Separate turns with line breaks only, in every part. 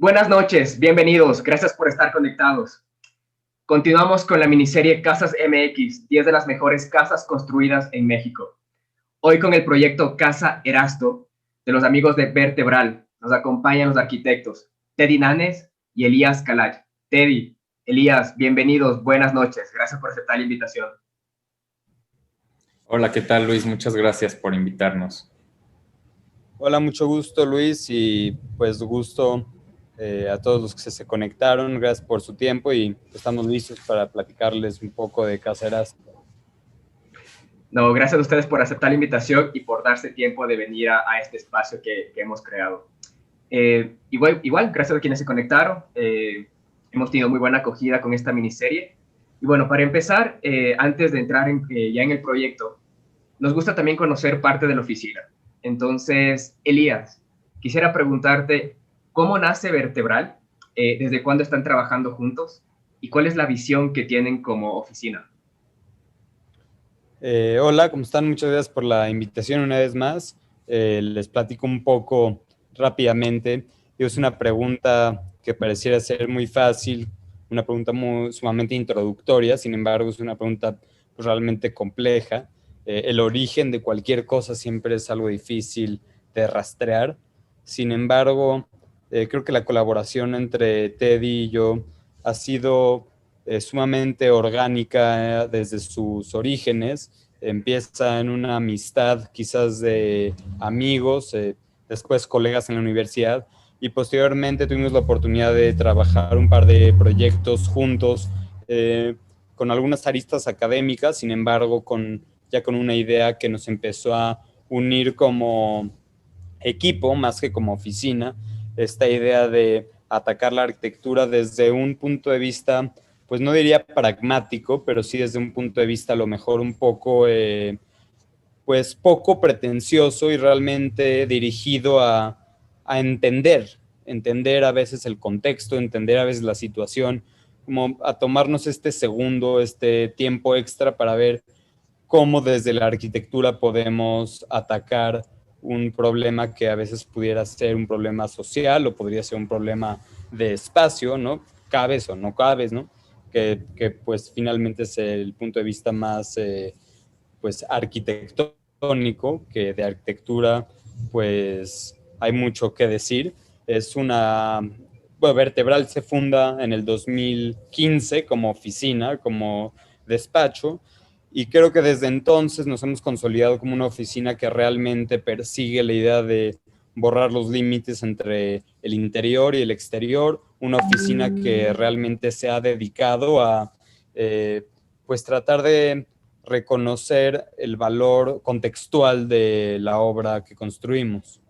Buenas noches, bienvenidos, gracias por estar conectados. Continuamos con la miniserie Casas MX, 10 de las mejores casas construidas en México. Hoy con el proyecto Casa Erasto, de los amigos de Vertebral, nos acompañan los arquitectos Teddy Nanes y Elías Calach. Teddy, Elías, bienvenidos, buenas noches, gracias por aceptar la invitación.
Hola, ¿qué tal, Luis? Muchas gracias por invitarnos.
Hola, mucho gusto, Luis, y pues gusto a todos los que se conectaron. Gracias por su tiempo y estamos listos para platicarles un poco de Casa Erasto.
No, gracias a ustedes por aceptar la invitación y por darse tiempo de venir a este espacio que hemos creado. Igual, gracias a quienes se conectaron. Hemos tenido muy buena acogida con esta miniserie. Y bueno, para empezar, antes de entrar ya en el proyecto, nos gusta también conocer parte de la oficina. Entonces, Elías, quisiera preguntarte, ¿cómo nace Vertebral? ¿Desde cuándo están trabajando juntos? ¿Y cuál es la visión que tienen como oficina?
Hola, ¿cómo están? Muchas gracias por la invitación una vez más. Les platico un poco rápidamente. Es una pregunta que pareciera ser muy fácil, una pregunta sumamente introductoria, sin embargo es una pregunta pues, realmente compleja. El origen de cualquier cosa siempre es algo difícil de rastrear. Sin embargo, creo que la colaboración entre Teddy y yo ha sido sumamente orgánica desde sus orígenes. Empieza en una amistad quizás de amigos, después colegas en la universidad y posteriormente tuvimos la oportunidad de trabajar un par de proyectos juntos con algunas aristas académicas, sin embargo ya con una idea que nos empezó a unir como equipo más que como oficina, esta idea de atacar la arquitectura desde un punto de vista, pues no diría pragmático, pero sí desde un punto de vista a lo mejor un poco, pues poco pretencioso y realmente dirigido a entender a veces el contexto, entender a veces la situación, como a tomarnos este segundo, este tiempo extra para ver cómo desde la arquitectura podemos atacar un problema que a veces pudiera ser un problema social o podría ser un problema de espacio, ¿no? Cabes o no cabes, ¿no? Que pues finalmente es el punto de vista más pues arquitectónico, que de arquitectura pues hay mucho que decir. Es una, bueno, Vertebral se funda en el 2015 como oficina, como despacho, y creo que desde entonces nos hemos consolidado como una oficina que realmente persigue la idea de borrar los límites entre el interior y el exterior, una oficina que realmente se ha dedicado a pues tratar de reconocer el valor contextual de la obra que construimos.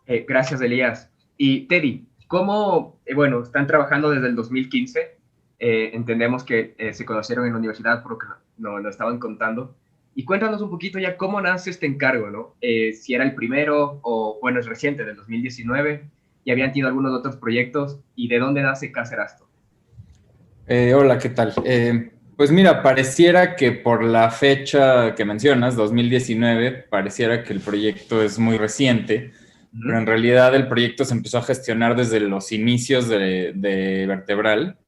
Gracias, Elías. Y Teddy, ¿cómo, bueno, están trabajando desde el 2015? Entendemos que se conocieron en la universidad porque lo estaban contando. Y cuéntanos un poquito ya cómo nace este encargo, ¿no? Si era el primero o, bueno, es reciente, del 2019, y habían tenido algunos otros proyectos, y de dónde nace Caserasto.
Hola, ¿qué tal? Pues mira, pareciera que por la fecha que mencionas, 2019, pareciera que el proyecto es muy reciente, pero en realidad el proyecto se empezó a gestionar desde los inicios de Vertebral.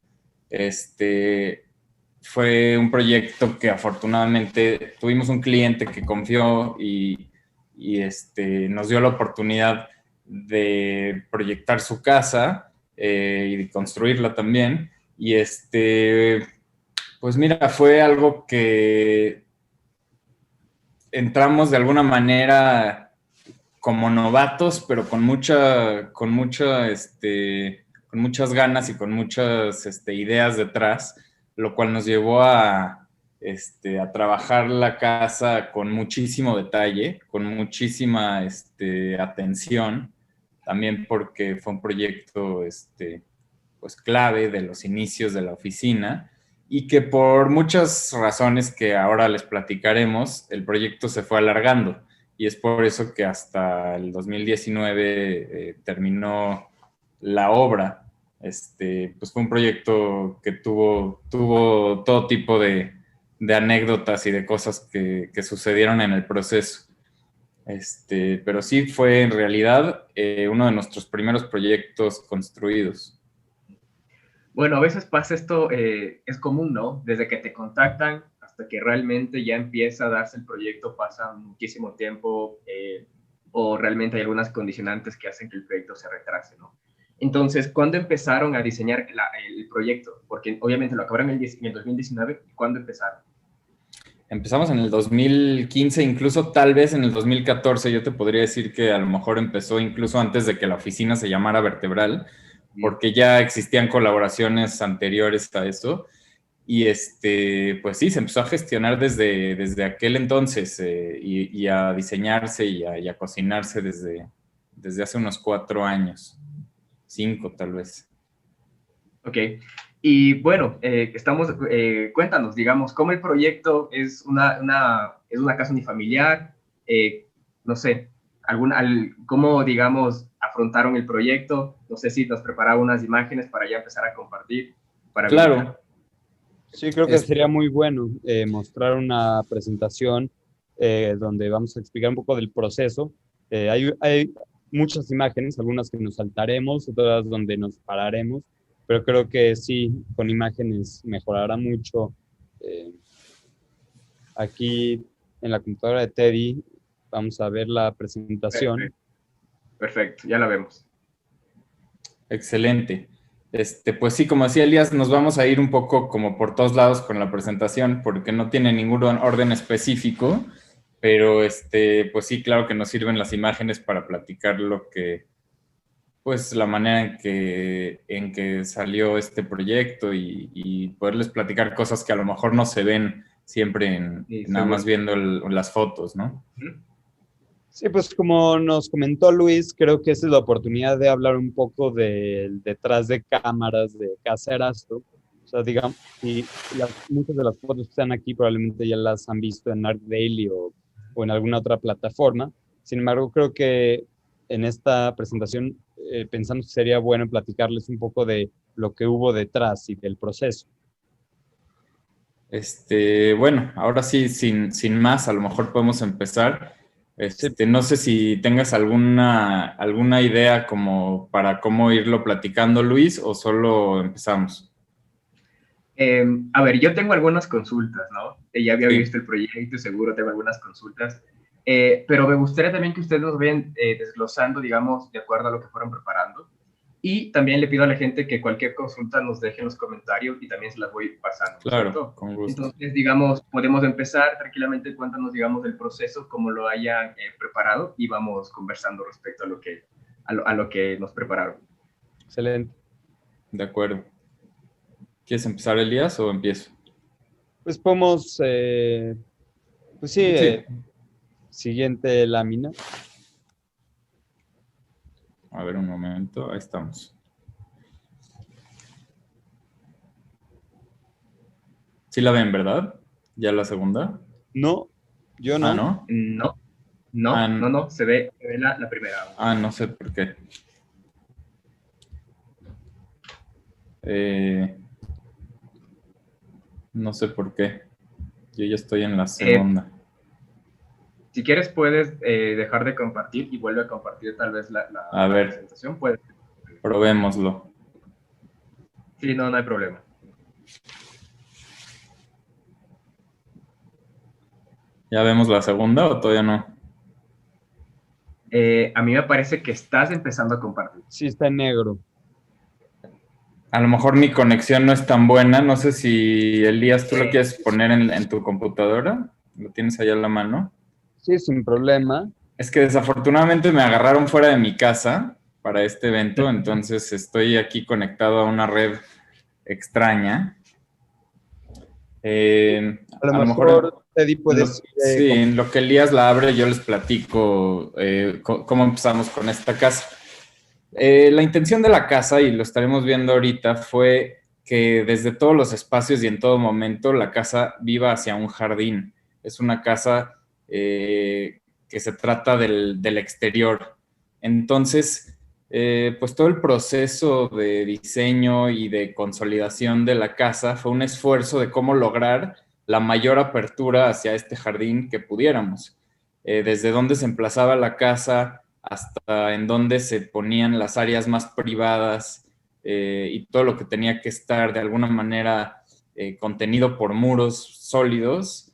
Fue un proyecto que afortunadamente tuvimos un cliente que confió y nos dio la oportunidad de proyectar su casa y de construirla también. Y pues mira, fue algo que entramos de alguna manera como novatos, pero con muchas ganas y con muchas ideas detrás, lo cual nos llevó a trabajar la casa con muchísimo detalle, con muchísima atención, también porque fue un proyecto pues clave de los inicios de la oficina y que por muchas razones que ahora les platicaremos, el proyecto se fue alargando y es por eso que hasta el 2019 terminó la obra. Pues fue un proyecto que tuvo todo tipo de anécdotas y de cosas que sucedieron en el proceso. Pero sí fue en realidad uno de nuestros primeros proyectos construidos.
Bueno, a veces pasa esto, es común, ¿no? Desde que te contactan hasta que realmente ya empieza a darse el proyecto pasa muchísimo tiempo o realmente hay algunas condicionantes que hacen que el proyecto se retrase, ¿no? Entonces, ¿cuándo empezaron a diseñar el proyecto? Porque obviamente lo acabaron en el 2019. ¿Cuándo empezaron?
Empezamos en el 2015, incluso tal vez en el 2014. Yo te podría decir que a lo mejor empezó incluso antes de que la oficina se llamara Vertebral, porque ya existían colaboraciones anteriores a eso. Y pues sí, se empezó a gestionar desde aquel entonces y a diseñarse y a cocinarse desde hace unos 4 años, 5 tal vez.
Ok. Y bueno, cuéntanos, digamos, cómo el proyecto es es una casa unifamiliar, no sé, cómo, digamos, afrontaron el proyecto, no sé si nos preparaba unas imágenes para ya empezar a compartir, para
Claro.
habilitar.
Sí, creo que sería muy bueno mostrar una presentación donde vamos a explicar un poco del proceso. Hay muchas imágenes, algunas que nos saltaremos, otras donde nos pararemos, pero creo que sí, con imágenes mejorará mucho. Aquí en la computadora de Teddy vamos a ver la presentación.
Perfecto, perfecto, ya la vemos.
Excelente. Pues sí, como decía Elías, nos vamos a ir un poco como por todos lados con la presentación porque no tiene ningún orden específico, pero pues sí, claro que nos sirven las imágenes para platicar pues la manera en que salió este proyecto y poderles platicar cosas que a lo mejor no se ven siempre
Sí,
nada
seguro.
más viendo las fotos, ¿no?
Sí, pues como nos comentó Luis, creo que esa es la oportunidad de hablar un poco del detrás de cámaras de Casa Erasto. O sea, digamos, y muchas de las fotos que están aquí probablemente ya las han visto en ArcDaily o en alguna otra plataforma. Sin embargo, creo que en esta presentación pensamos que sería bueno platicarles un poco de lo que hubo detrás y del proceso.
Bueno, ahora sí, sin más, a lo mejor podemos empezar.
Sí.
No sé si tengas alguna idea como para cómo irlo platicando, Luis, o solo empezamos.
A ver, yo tengo algunas consultas, ¿no? Ya había
Sí.
visto el proyecto y seguro tengo algunas consultas, pero me gustaría también que ustedes nos vayan desglosando, digamos, de acuerdo a lo que fueron preparando. Y también le pido a la gente que cualquier consulta nos deje en los comentarios y también se las voy pasando,
Claro,
¿cierto?
con gusto.
Entonces, digamos, podemos empezar tranquilamente, cuéntanos, digamos, del proceso, cómo lo hayan preparado y vamos conversando respecto a lo que nos prepararon.
Excelente.
De acuerdo. ¿Quieres empezar, Elías, o empiezo?
Pues podemos, pues sí,
Sí.
Siguiente lámina.
A ver, un momento. Ahí estamos. Sí la ven, ¿verdad? ¿Ya la segunda?
No, yo no.
Ah, ¿no?
No, se ve la primera.
No sé por qué. No sé por qué. Yo ya estoy en la segunda.
Si quieres, puedes dejar de compartir y vuelve a compartir tal vez la presentación. Puedes.
Probémoslo.
Sí, no hay problema.
¿Ya vemos la segunda o todavía no?
A mí me parece que estás empezando a compartir.
Sí, está en negro.
A lo mejor mi conexión no es tan buena. No sé si, Elías, tú lo quieres poner en tu computadora. ¿Lo tienes allá a la mano?
Sí, sin problema.
Es que desafortunadamente me agarraron fuera de mi casa para este evento, entonces estoy aquí conectado a una red extraña.
A lo mejor Teddy puede
sí, en lo que Elías la abre, yo les platico cómo empezamos con esta casa. La intención de la casa, y lo estaremos viendo ahorita, fue que desde todos los espacios y en todo momento la casa viva hacia un jardín. Es una casa que se trata del exterior. Entonces, pues todo el proceso de diseño y de consolidación de la casa fue un esfuerzo de cómo lograr la mayor apertura hacia este jardín que pudiéramos. desde dónde se emplazaba la casa hasta en dónde se ponían las áreas más privadas, y todo lo que tenía que estar de alguna manera contenido por muros sólidos.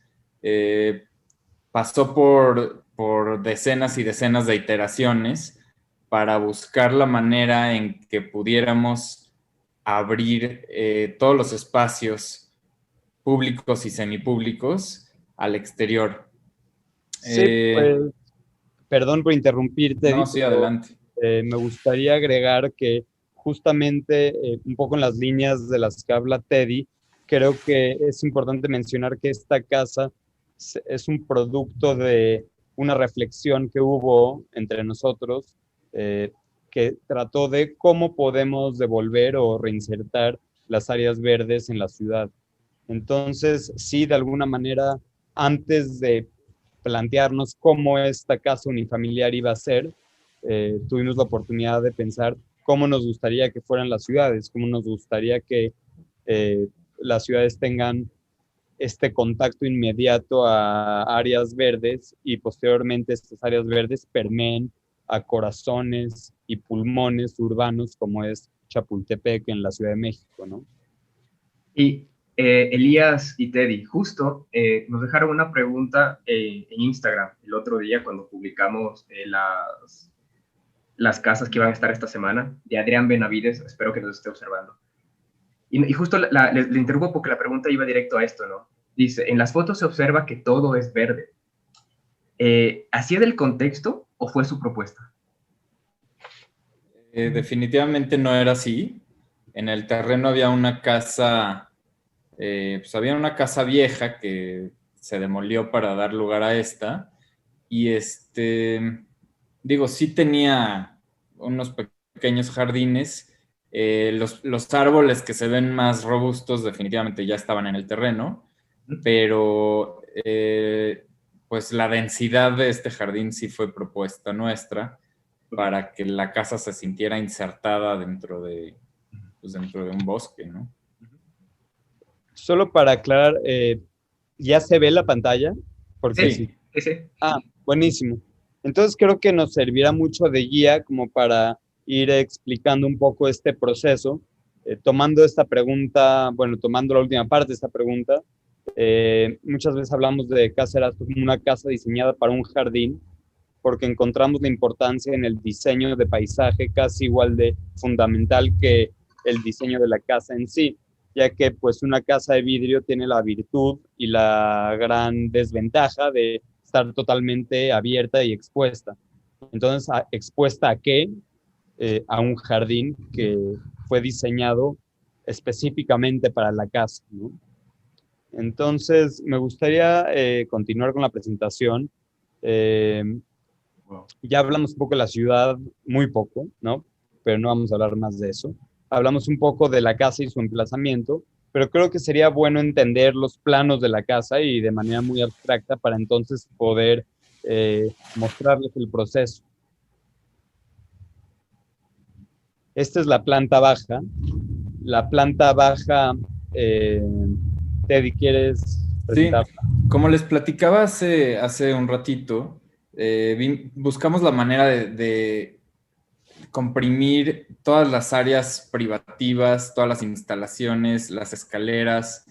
Pasó por decenas y decenas de iteraciones para buscar la manera en que pudiéramos abrir todos los espacios públicos y semipúblicos al exterior.
Sí, pues, perdón por interrumpirte, Eddie,
No, sí,
pero
adelante.
me gustaría agregar que justamente un poco en las líneas de las que habla Teddy, creo que es importante mencionar que esta casa es un producto de una reflexión que hubo entre nosotros, que trató de cómo podemos devolver o reinsertar las áreas verdes en la ciudad. Entonces, sí, de alguna manera, antes de plantearnos cómo esta casa unifamiliar iba a ser, tuvimos la oportunidad de pensar cómo nos gustaría que fueran las ciudades, cómo nos gustaría que las ciudades tengan este contacto inmediato a áreas verdes y posteriormente estas áreas verdes permeen a corazones y pulmones urbanos como es Chapultepec en la Ciudad de México, ¿no?
Y Elías y Teddy, justo nos dejaron una pregunta en Instagram el otro día cuando publicamos las casas que van a estar esta semana, de Adrián Benavides, espero que nos esté observando. Y justo le interrumpo porque la pregunta iba directo a esto, ¿no? Dice, en las fotos se observa que todo es verde. ¿Hacía del contexto o fue su propuesta?
Definitivamente no era así. En el terreno había una casa, pues había una casa vieja que se demolió para dar lugar a esta. Y digo, sí tenía unos pequeños jardines. Los árboles que se ven más robustos definitivamente ya estaban en el terreno, pero pues la densidad de este jardín sí fue propuesta nuestra para que la casa se sintiera insertada pues dentro de un bosque, ¿no?
Solo para aclarar, ¿ya se ve la pantalla? Porque
Sí,
sí.
sí, sí.
Ah, buenísimo. Entonces creo que nos servirá mucho de guía como para ir explicando un poco este proceso, tomando esta pregunta, bueno, tomando la última parte de esta pregunta. Muchas veces hablamos de casa Erasmus como una casa diseñada para un jardín, porque encontramos la importancia en el diseño de paisaje casi igual de fundamental que el diseño de la casa en sí, ya que pues una casa de vidrio tiene la virtud y la gran desventaja de estar totalmente abierta y expuesta. Entonces, ¿expuesta a qué? A un jardín que fue diseñado específicamente para la casa, ¿no? Entonces, me gustaría continuar con la presentación.
Wow.
Ya hablamos un poco de la ciudad, muy poco, ¿no? Pero no vamos a hablar más de eso. Hablamos un poco de la casa y su emplazamiento, pero creo que sería bueno entender los planos de la casa y de manera muy abstracta para entonces poder mostrarles el proceso. Esta es la planta baja. La planta baja, Teddy, ¿quieres presentarla?
Sí, como les platicaba hace un ratito, buscamos la manera de comprimir todas las áreas privativas, todas las instalaciones, las escaleras,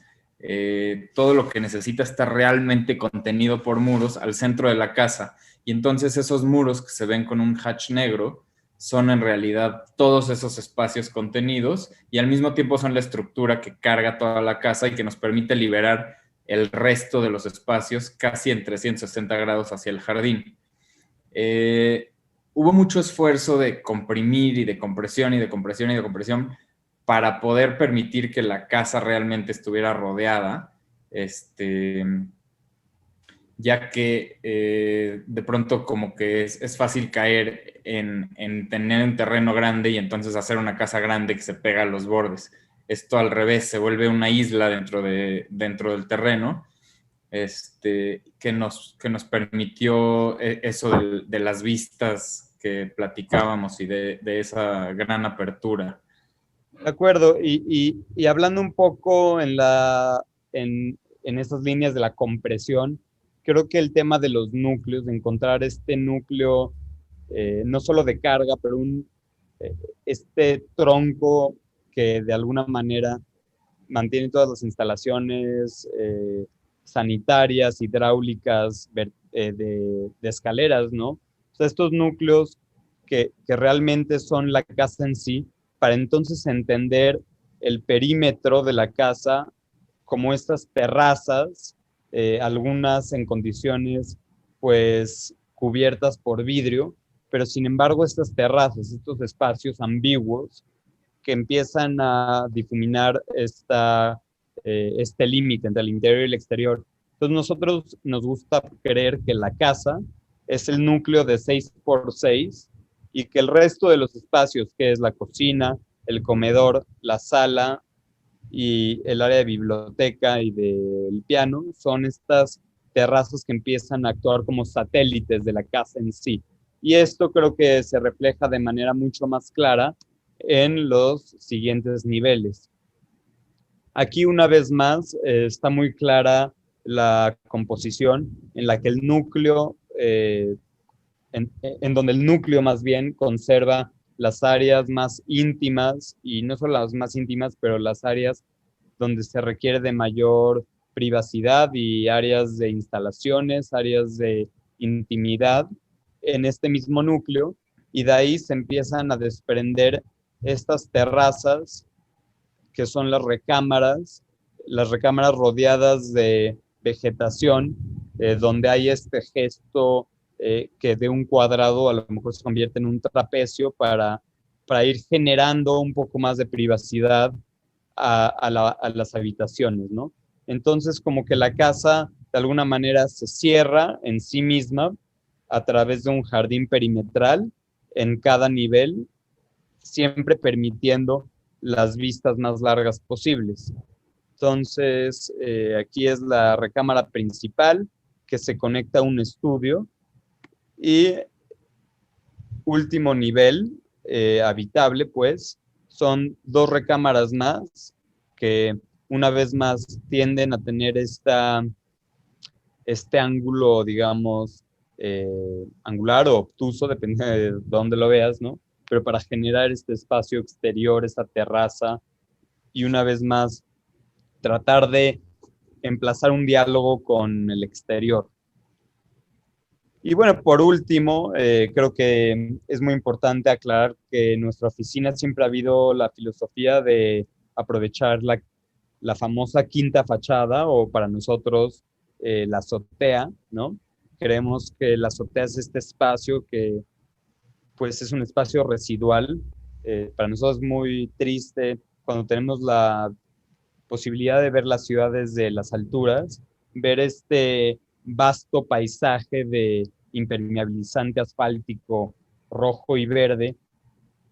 todo lo que necesita estar realmente contenido por muros al centro de la casa. Y entonces esos muros que se ven con un hatch negro son en realidad todos esos espacios contenidos y al mismo tiempo son la estructura que carga toda la casa y que nos permite liberar el resto de los espacios casi en 360 grados hacia el jardín. Hubo mucho esfuerzo de comprimir y de compresión y de compresión y de compresión para poder permitir que la casa realmente estuviera rodeada, ya que de pronto como que es fácil caer en tener un terreno grande y entonces hacer una casa grande que se pega a los bordes. Esto al revés, se vuelve una isla dentro del terreno, que nos permitió eso de las vistas que platicábamos y de esa gran apertura.
De acuerdo, y hablando un poco en estas líneas de la compresión, creo que el tema de los núcleos, de encontrar este núcleo, no solo de carga, pero este tronco que de alguna manera mantiene todas las instalaciones sanitarias, hidráulicas, de escaleras, ¿no? O sea, estos núcleos que realmente son la casa en sí, para entonces entender el perímetro de la casa como estas terrazas, algunas en condiciones pues cubiertas por vidrio, pero sin embargo estas terrazas, estos espacios ambiguos que empiezan a difuminar este límite entre el interior y el exterior. Entonces nosotros nos gusta creer que la casa es el núcleo de 6 por 6 y que el resto de los espacios, que es la cocina, el comedor, la sala y el área de biblioteca y del piano, son estas terrazas que empiezan a actuar como satélites de la casa en sí. Y esto creo que se refleja de manera mucho más clara en los siguientes niveles. Aquí una vez más está muy clara la composición en la que el núcleo, en donde el núcleo más bien conserva las áreas más íntimas, y no solo las más íntimas, pero las áreas donde se requiere de mayor privacidad y áreas de instalaciones, áreas de intimidad en este mismo núcleo, y de ahí se empiezan a desprender estas terrazas que son las recámaras rodeadas de vegetación, donde hay este gesto que de un cuadrado a lo mejor se convierte en un trapecio para ir generando un poco más de privacidad a las habitaciones, ¿no? Entonces, como que la casa de alguna manera se cierra en sí misma a través de un jardín perimetral en cada nivel, siempre permitiendo las vistas más largas posibles. Entonces, aquí es la recámara principal que se conecta a un estudio, y último nivel habitable, pues, son 2 recámaras más que una vez más tienden a tener este ángulo, digamos, angular o obtuso, depende de dónde lo veas, ¿no? Pero para generar este espacio exterior, esta terraza, y una vez más tratar de emplazar un diálogo con el exterior. Y bueno, por último, creo que es muy importante aclarar que en nuestra oficina siempre ha habido la filosofía de aprovechar la famosa quinta fachada, o para nosotros la azotea, ¿no? Creemos que la azotea es este espacio que pues es un espacio residual. Para nosotros es muy triste cuando tenemos la posibilidad de ver las ciudades desde las alturas, ver este vasto paisaje de impermeabilizante asfáltico rojo y verde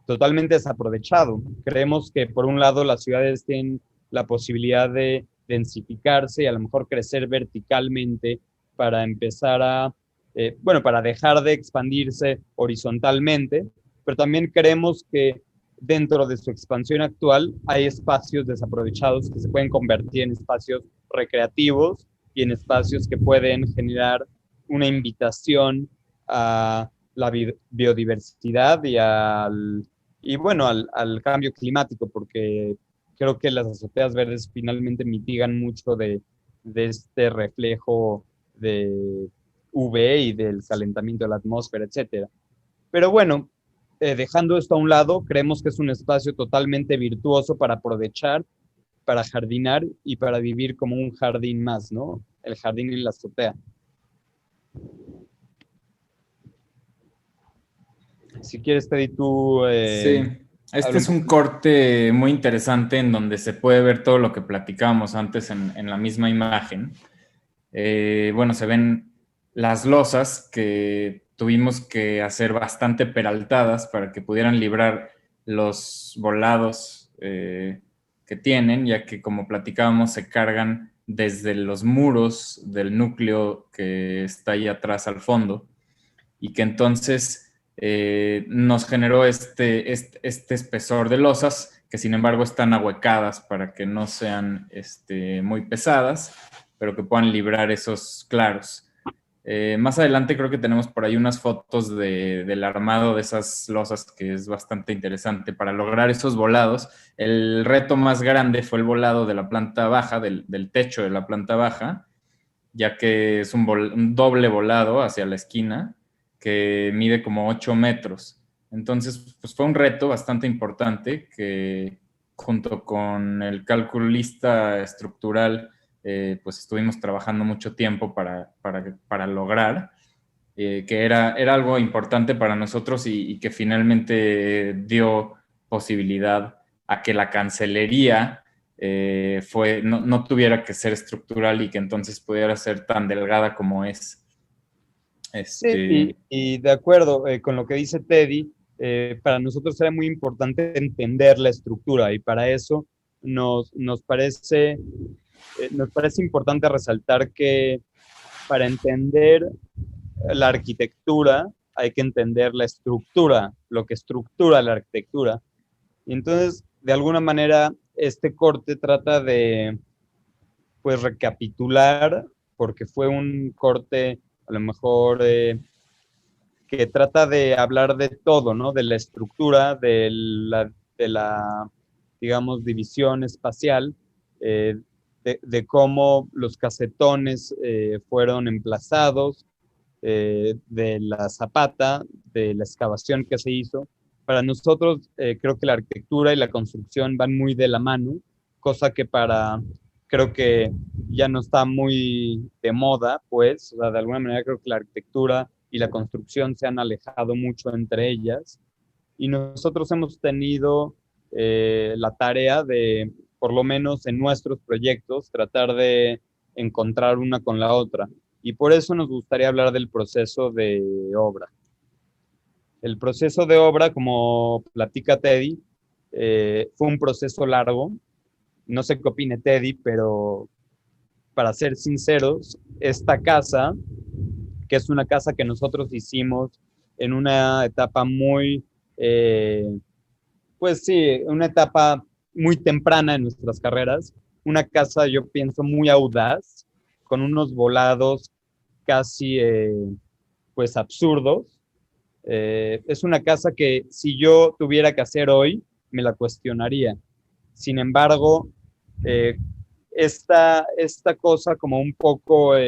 totalmente desaprovechado. Creemos que por un lado las ciudades tienen la posibilidad de densificarse y a lo mejor crecer verticalmente para empezar para dejar de expandirse horizontalmente, pero también creemos que dentro de su expansión actual hay espacios desaprovechados que se pueden convertir en espacios recreativos y en espacios que pueden generar una invitación a la biodiversidad al cambio climático, porque creo que las azoteas verdes finalmente mitigan mucho de este reflejo de UV y del calentamiento de la atmósfera, etcétera. Pero bueno, dejando esto a un lado, creemos que es un espacio totalmente virtuoso para aprovechar, para jardinar y para vivir como un jardín más, ¿no? El jardín en la azotea. Si quieres, Teddy, tú...
Sí, este es un corte muy interesante en donde se puede ver todo lo que platicábamos antes en la misma imagen. Bueno, se ven las losas que tuvimos que hacer bastante peraltadas para que pudieran librar los volados que tienen, ya que como platicábamos se cargan desde los muros del núcleo que está ahí atrás al fondo, y que entonces nos generó este espesor de losas que sin embargo están ahuecadas para que no sean muy pesadas, pero que puedan librar esos claros. Más adelante creo que tenemos por ahí unas fotos del armado de esas losas, que es bastante interesante para lograr esos volados. El reto más grande fue el volado de la planta baja, del techo de la planta baja, ya que es un doble volado hacia la esquina que mide como 8 metros. Entonces, pues fue un reto bastante importante que junto con el calculista estructural, pues estuvimos trabajando mucho tiempo para lograr, que era algo importante para nosotros y que finalmente dio posibilidad a que la cancelería no tuviera que ser estructural y que entonces pudiera ser tan delgada como es.
Sí, y de acuerdo con lo que dice Teddy, para nosotros era muy importante entender la estructura y para eso nos parece importante resaltar que para entender la arquitectura hay que entender la estructura, lo que estructura la arquitectura. Y entonces, de alguna manera, este corte trata de, pues, recapitular, porque fue un corte, a lo mejor, que trata de hablar de todo, ¿no? De la estructura, de la digamos, división espacial, de cómo los casetones fueron emplazados, de la zapata, de la excavación que se hizo. Para nosotros, creo que la arquitectura y la construcción van muy de la mano, cosa que creo que ya no está muy de moda, pues, o sea, de alguna manera creo que la arquitectura y la construcción se han alejado mucho entre ellas. Y nosotros hemos tenido la tarea de, por lo menos en nuestros proyectos, tratar de encontrar una con la otra. Y por eso nos gustaría hablar del proceso de obra. El proceso de obra, como platica Teddy, fue un proceso largo. No sé qué opine Teddy, pero para ser sinceros, esta casa, que es una casa que nosotros hicimos en una etapa muy, pues sí, una etapa muy temprana en nuestras carreras, una casa yo pienso muy audaz, con unos volados casi pues absurdos. Es una casa que si yo tuviera que hacer hoy, me la cuestionaría. Sin embargo, esta cosa como un poco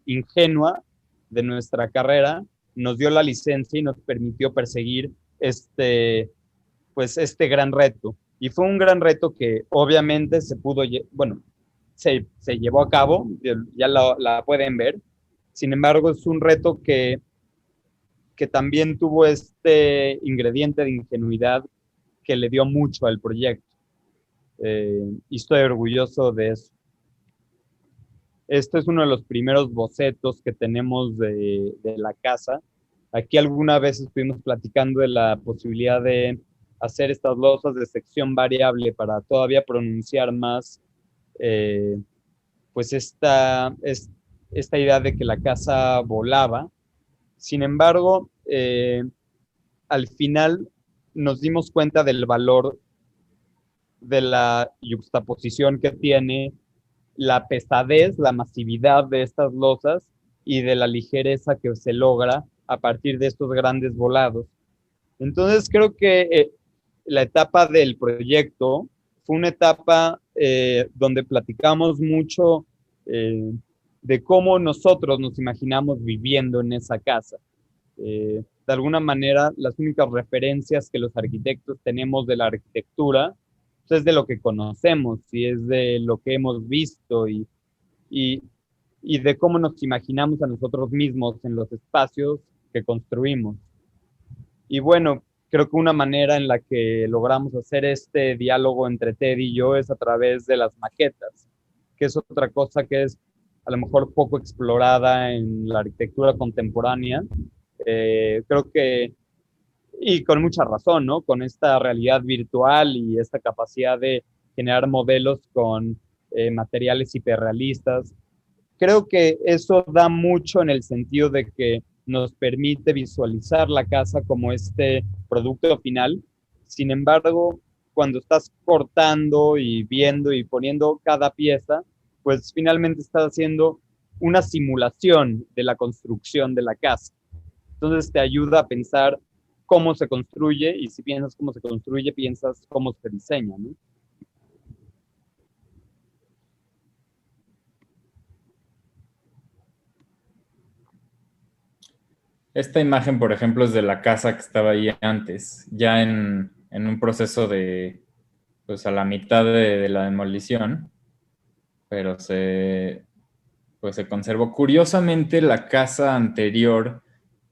ingenua de nuestra carrera nos dio la licencia y nos permitió perseguir pues este gran reto. Y fue un gran reto que obviamente se llevó a cabo, ya la pueden ver. Sin embargo, es un reto que también tuvo este ingrediente de ingenuidad que le dio mucho al proyecto. Y estoy orgulloso de eso. Este es uno de los primeros bocetos que tenemos de la casa. Aquí alguna vez estuvimos platicando de la posibilidad de hacer estas losas de sección variable para todavía pronunciar más pues esta idea de que la casa volaba. Sin embargo, al final nos dimos cuenta del valor de la yuxtaposición que tiene la pesadez, la masividad de estas losas y de la ligereza que se logra a partir de estos grandes volados. Entonces creo que la etapa del proyecto fue una etapa donde platicamos mucho de cómo nosotros nos imaginamos viviendo en esa casa. De alguna manera, las únicas referencias que los arquitectos tenemos de la arquitectura pues, es de lo que conocemos y es de lo que hemos visto y de cómo nos imaginamos a nosotros mismos en los espacios que construimos. Y bueno, creo que una manera en la que logramos hacer este diálogo entre Teddy y yo es a través de las maquetas, que es otra cosa que es a lo mejor poco explorada en la arquitectura contemporánea. Creo que, y con mucha razón, ¿no? Con esta realidad virtual y esta capacidad de generar modelos con materiales hiperrealistas. Creo que eso da mucho en el sentido de que nos permite visualizar la casa como este producto final. Sin embargo, cuando estás cortando y viendo y poniendo cada pieza, pues finalmente estás haciendo una simulación de la construcción de la casa. Entonces te ayuda a pensar cómo se construye, y si piensas cómo se construye, piensas cómo se diseña, ¿no?
Esta imagen, por ejemplo, es de la casa que estaba ahí antes, ya en un proceso de, pues a la mitad de la demolición, pero pues se conservó. Curiosamente, la casa anterior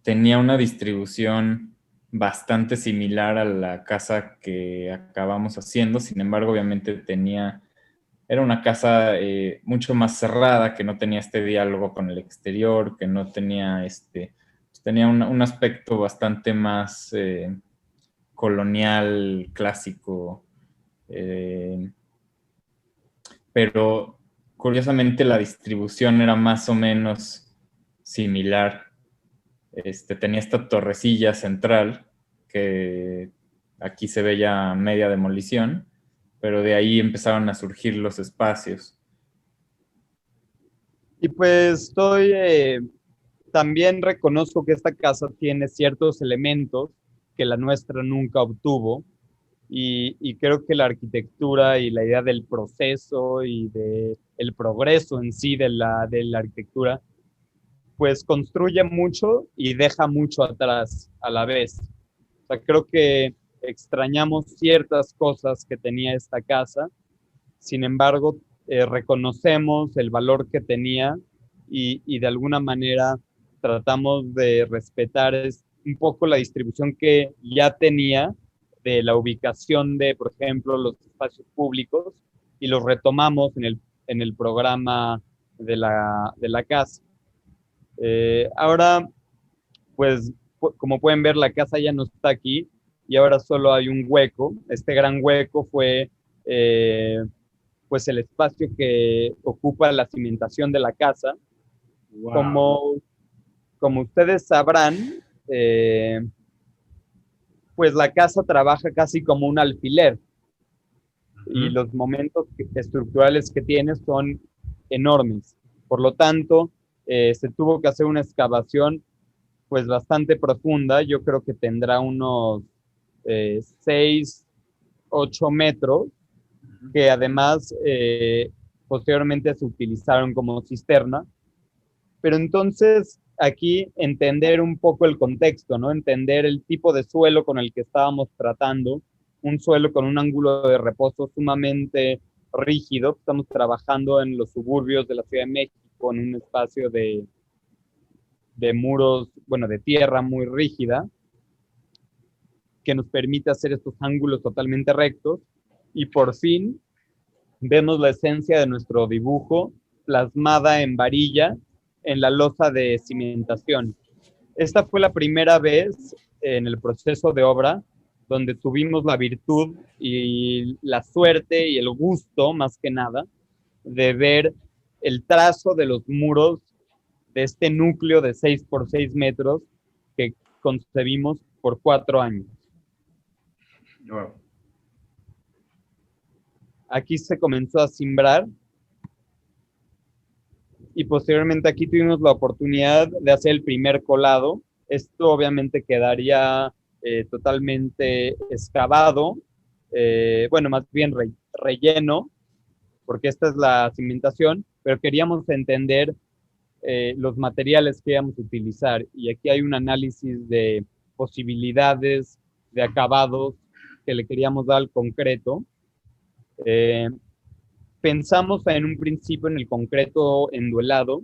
tenía una distribución bastante similar a la casa que acabamos haciendo, sin embargo, obviamente era una casa mucho más cerrada, que no tenía este diálogo con el exterior, que no tenía pues tenía un aspecto bastante más colonial, clásico, pero curiosamente la distribución era más o menos similar. Tenía esta torrecilla central que aquí se ve ya media demolición, pero de ahí empezaron a surgir los espacios.
Y pues también reconozco que esta casa tiene ciertos elementos que la nuestra nunca obtuvo, y creo que la arquitectura y la idea del proceso y del progreso en sí de la arquitectura, pues construye mucho y deja mucho atrás a la vez. O sea, creo que extrañamos ciertas cosas que tenía esta casa, sin embargo, reconocemos el valor que tenía, y de alguna manera tratamos de respetar un poco la distribución que ya tenía de la ubicación de, por ejemplo, los espacios públicos, y los retomamos en el programa de la casa. Ahora, pues, como pueden ver, la casa ya no está aquí y ahora solo hay un hueco. Este gran hueco fue pues el espacio que ocupa la cimentación de la casa.
Wow.
Como ustedes sabrán, pues la casa trabaja casi como un alfiler, y los momentos estructurales que tiene son enormes. Por lo tanto, se tuvo que hacer una excavación pues bastante profunda. Yo creo que tendrá unos 6, 8 metros, que además posteriormente se utilizaron como cisterna. Pero entonces aquí entender un poco el contexto, ¿no? Entender el tipo de suelo con el que estábamos tratando, un suelo con un ángulo de reposo sumamente rígido. Estamos trabajando en los suburbios de la Ciudad de México, en un espacio de muros, bueno, de tierra muy rígida, que nos permite hacer estos ángulos totalmente rectos, y por fin vemos la esencia de nuestro dibujo plasmada en varilla en la losa de cimentación. Esta fue la primera vez en el proceso de obra donde tuvimos la virtud y la suerte y el gusto, más que nada, de ver el trazo de los muros de este núcleo de 6 por 6 metros que concebimos por 4 años.
Wow.
Aquí se comenzó a simbrar, y posteriormente aquí tuvimos la oportunidad de hacer el primer colado. Esto obviamente quedaría totalmente excavado, bueno, más bien relleno, porque esta es la cimentación, pero queríamos entender los materiales que íbamos a utilizar, y aquí hay un análisis de posibilidades, de acabados que le queríamos dar al concreto. Pensamos en un principio en el concreto enduelado,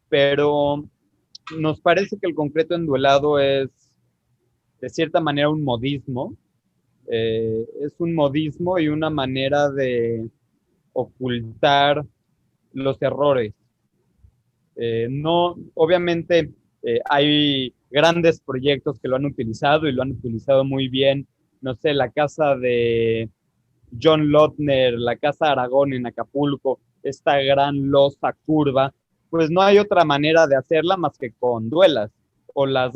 pero nos parece que el concreto enduelado es de cierta manera un modismo. Es un modismo y una manera de ocultar los errores. No, obviamente hay grandes proyectos que lo han utilizado y lo han utilizado muy bien. No sé, la casa de John Lochner, la Casa Aragón en Acapulco, esta gran losa curva, pues no hay otra manera de hacerla más que con duelas, o las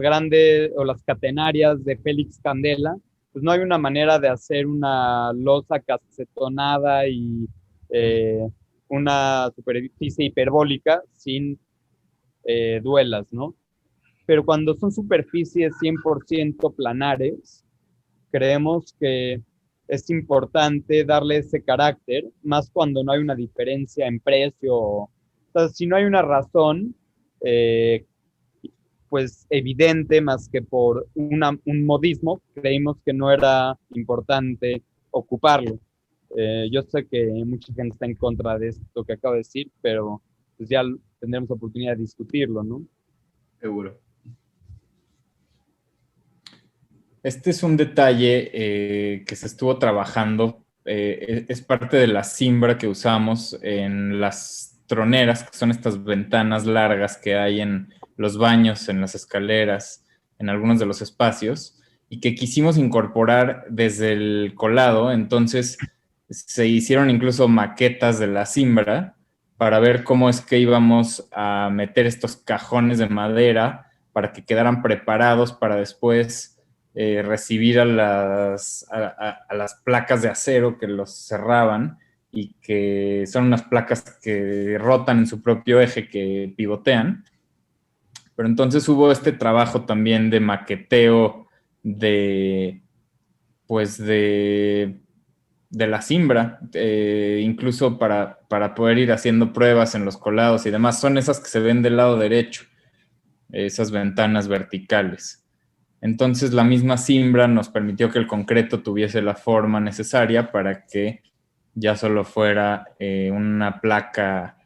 catenarias de Félix Candela. Pues no hay una manera de hacer una losa casetonada y una superficie hiperbólica sin duelas, ¿no? Pero cuando son superficies 100% planares, creemos que es importante darle ese carácter, más cuando no hay una diferencia en precio. O sea, si no hay una razón, pues evidente, más que por un modismo, creímos que no era importante ocuparlo. Yo sé que mucha gente está en contra de esto que acabo de decir, pero pues ya tendremos oportunidad de discutirlo, ¿no?
Seguro.
Este es un detalle que se estuvo trabajando. Es parte de la cimbra que usamos en las troneras, que son estas ventanas largas que hay en los baños, en las escaleras, en algunos de los espacios, y que quisimos incorporar desde el colado. Entonces se hicieron incluso maquetas de la cimbra para ver cómo es que íbamos a meter estos cajones de madera para que quedaran preparados para después recibir a las placas de acero que los cerraban y que son unas placas que rotan en su propio eje, que pivotean. Pero entonces hubo este trabajo también de maqueteo pues de la cimbra, incluso para poder ir haciendo pruebas en los colados y demás. Son esas que se ven del lado derecho, esas ventanas verticales. Entonces la misma cimbra nos permitió que el concreto tuviese la forma necesaria para que ya solo fuera una placa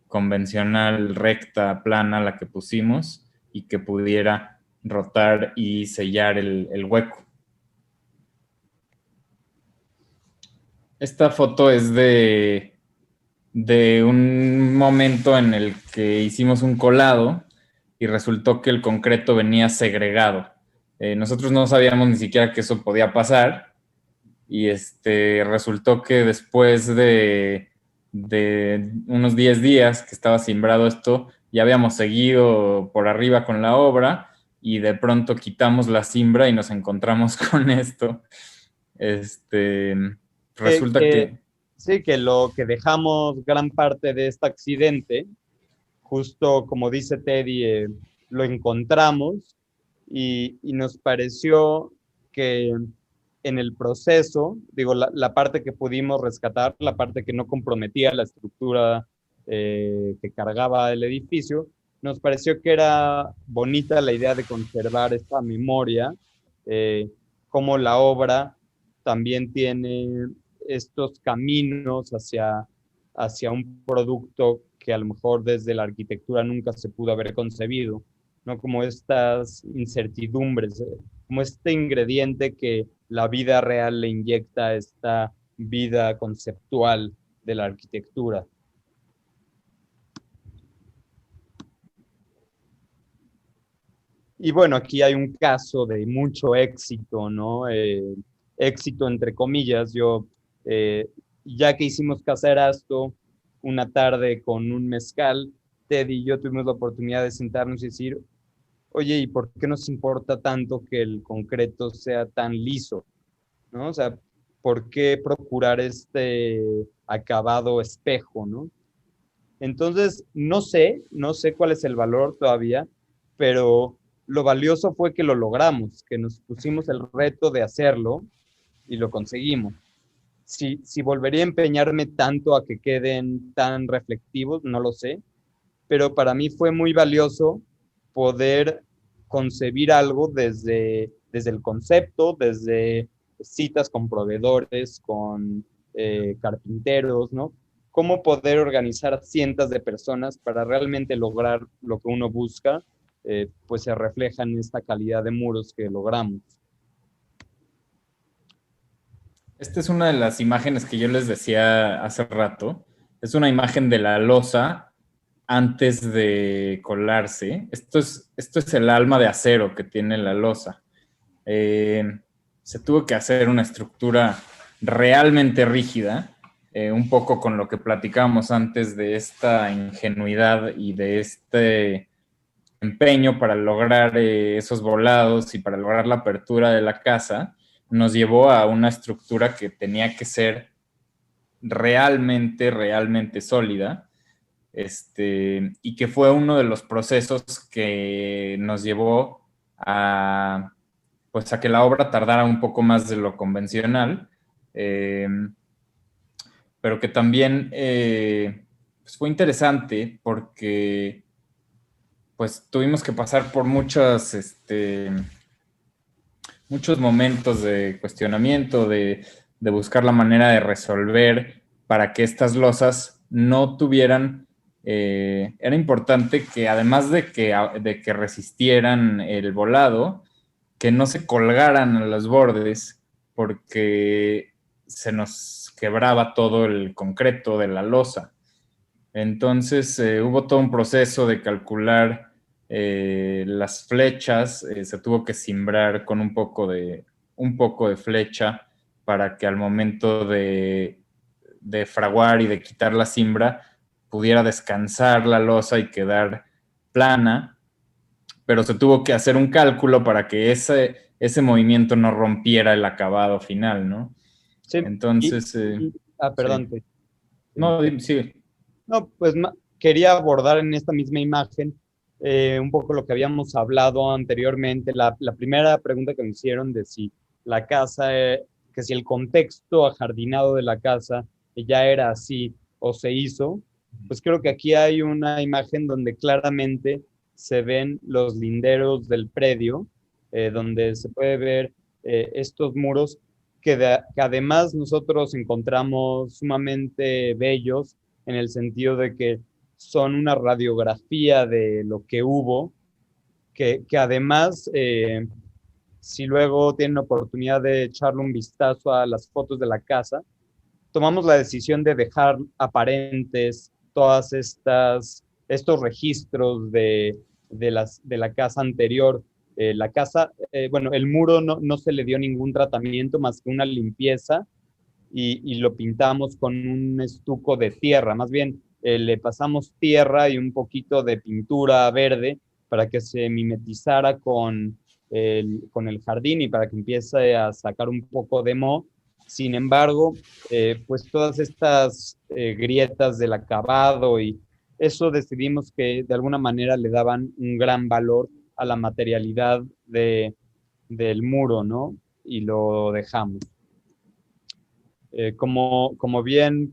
convencional, recta, plana, la que pusimos, y que pudiera rotar y sellar el hueco. Esta foto es de un momento en el que hicimos un colado y resultó que el concreto venía segregado. Nosotros no sabíamos ni siquiera que eso podía pasar, y resultó que después de unos 10 días que estaba cimbrado esto, ya habíamos seguido por arriba con la obra y de pronto quitamos la cimbra y nos encontramos con esto. Resulta que
sí, que lo que dejamos gran parte de este accidente, justo como dice Teddy, lo encontramos y nos pareció que en el proceso, digo, la parte que pudimos rescatar, la parte que no comprometía la estructura que cargaba el edificio, nos pareció que era bonita la idea de conservar esta memoria, como la obra también tiene estos caminos hacia un producto que a lo mejor desde la arquitectura nunca se pudo haber concebido, ¿no? Como estas incertidumbres, como este ingrediente que la vida real le inyecta a esta vida conceptual de la arquitectura. Y bueno, aquí hay un caso de mucho éxito, ¿no? Éxito entre comillas. Ya que hicimos Caserasto una tarde con un mezcal, Teddy y yo tuvimos la oportunidad de sentarnos y decir, oye, ¿y por qué nos importa tanto que el concreto sea tan liso? ¿No? O sea, ¿por qué procurar este acabado espejo, ¿no? Entonces, no sé cuál es el valor todavía, pero lo valioso fue que lo logramos, que nos pusimos el reto de hacerlo y lo conseguimos. Si volvería a empeñarme tanto a que queden tan reflectivos, no lo sé, pero para mí fue muy valioso poder concebir algo desde el concepto, desde citas con proveedores, con carpinteros, ¿no? Cómo poder organizar cientos de personas para realmente lograr lo que uno busca, pues se refleja en esta calidad de muros que logramos.
esta es una de las imágenes que yo les decía hace rato. Es una imagen de la losa antes de colarse. Esto es el alma de acero que tiene la losa. Se tuvo que hacer una estructura realmente rígida, un poco con lo que platicábamos antes de esta ingenuidad y de este empeño para lograr esos volados y para lograr la apertura de la casa, nos llevó a una estructura que tenía que ser realmente, realmente sólida, y que fue uno de los procesos que nos llevó a, pues, a que la obra tardara un poco más de lo convencional, pero que también pues fue interesante porque pues tuvimos que pasar por muchos momentos de cuestionamiento, de buscar la manera de resolver para que estas losas no tuvieran, era importante que además de que resistieran el volado, que no se colgaran a los bordes porque se nos quebraba todo el concreto de la losa. Entonces hubo todo un proceso de calcular las flechas, se tuvo que cimbrar con un poco de flecha para que al momento de fraguar y de quitar la cimbra pudiera descansar la losa y quedar plana, pero se tuvo que hacer un cálculo para que ese movimiento no rompiera el acabado final, ¿no?
Sí,
Entonces,
perdón.
sí. No, sí.
No, pues quería abordar en esta misma imagen un poco lo que habíamos hablado anteriormente. La primera pregunta que me hicieron de si la casa, que si el contexto ajardinado de la casa ya era así o se hizo, pues creo que aquí hay una imagen donde claramente se ven los linderos del predio, donde se puede ver estos muros que además nosotros encontramos sumamente bellos en el sentido de que son una radiografía de lo que hubo, que además, si luego tienen oportunidad de echarle un vistazo a las fotos de la casa, tomamos la decisión de dejar aparentes todas estos registros de la casa anterior. La casa, bueno, el muro no se le dio ningún tratamiento más que una limpieza y lo pintamos con un estuco de tierra. Más bien, le pasamos tierra y un poquito de pintura verde para que se mimetizara con el jardín y para que empiece a sacar un poco de moho. Sin embargo, pues todas estas grietas del acabado y eso decidimos que de alguna manera le daban un gran valor a la materialidad del muro, ¿no? Y lo dejamos. Como bien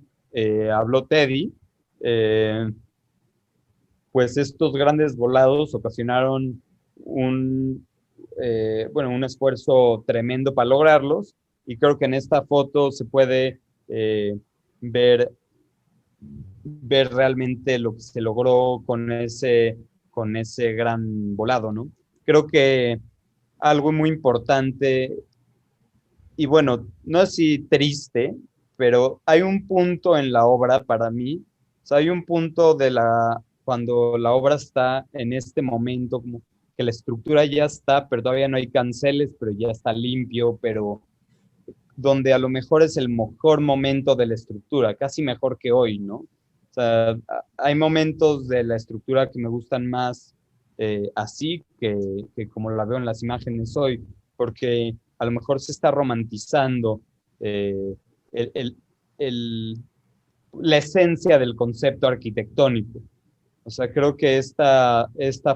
habló Teddy, pues estos grandes volados ocasionaron un esfuerzo tremendo para lograrlos y creo que en esta foto se puede ver, ver realmente lo que se logró con ese gran volado, ¿no? Creo que algo muy importante y bueno, no es si triste, pero hay un punto en la obra para mí, o sea, hay un punto cuando la obra está en este momento, como que la estructura ya está, pero todavía no hay canceles, pero ya está limpio, pero donde a lo mejor es el mejor momento de la estructura, casi mejor que hoy, ¿no? O sea, hay momentos de la estructura que me gustan más así que como la veo en las imágenes hoy, porque a lo mejor se está romantizando eh, el, el, el, la esencia del concepto arquitectónico. O sea, creo que esta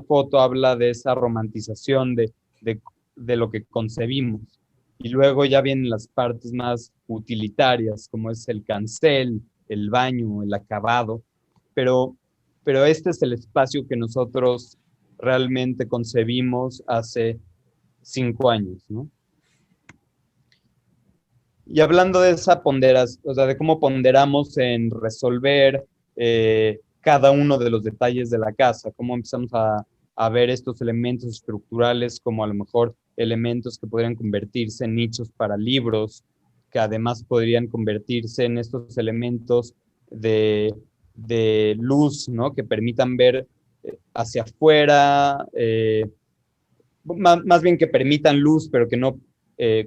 foto habla de esa romantización de lo que concebimos. Y luego ya vienen las partes más utilitarias, como es el cancel, el baño, el acabado. Pero, pero este es el espacio que nosotros realmente concebimos hace 5 años, ¿no? Y hablando de esa ponderación, o sea, de cómo ponderamos en resolver cada uno de los detalles de la casa, cómo empezamos a ver estos elementos estructurales como a lo mejor elementos que podrían convertirse en nichos para libros, que además podrían convertirse en estos elementos de luz, ¿no? Que permitan ver hacia afuera, más bien que permitan luz, pero que no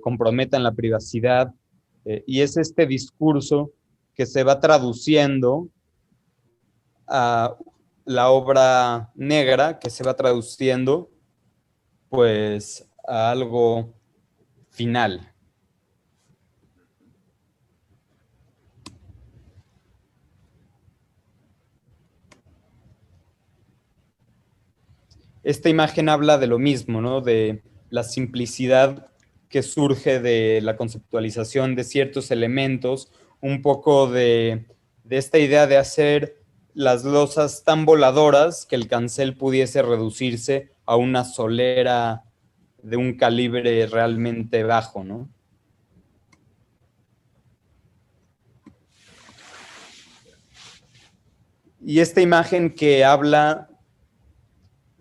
comprometan la privacidad. Y es este discurso que se va traduciendo a la obra negra, que se va traduciendo pues a algo final. esta imagen habla de lo mismo, ¿no? De la simplicidad que surge de la conceptualización de ciertos elementos, un poco de esta idea de hacer las losas tan voladoras que el cancel pudiese reducirse a una solera de un calibre realmente bajo, ¿no? Y esta imagen que habla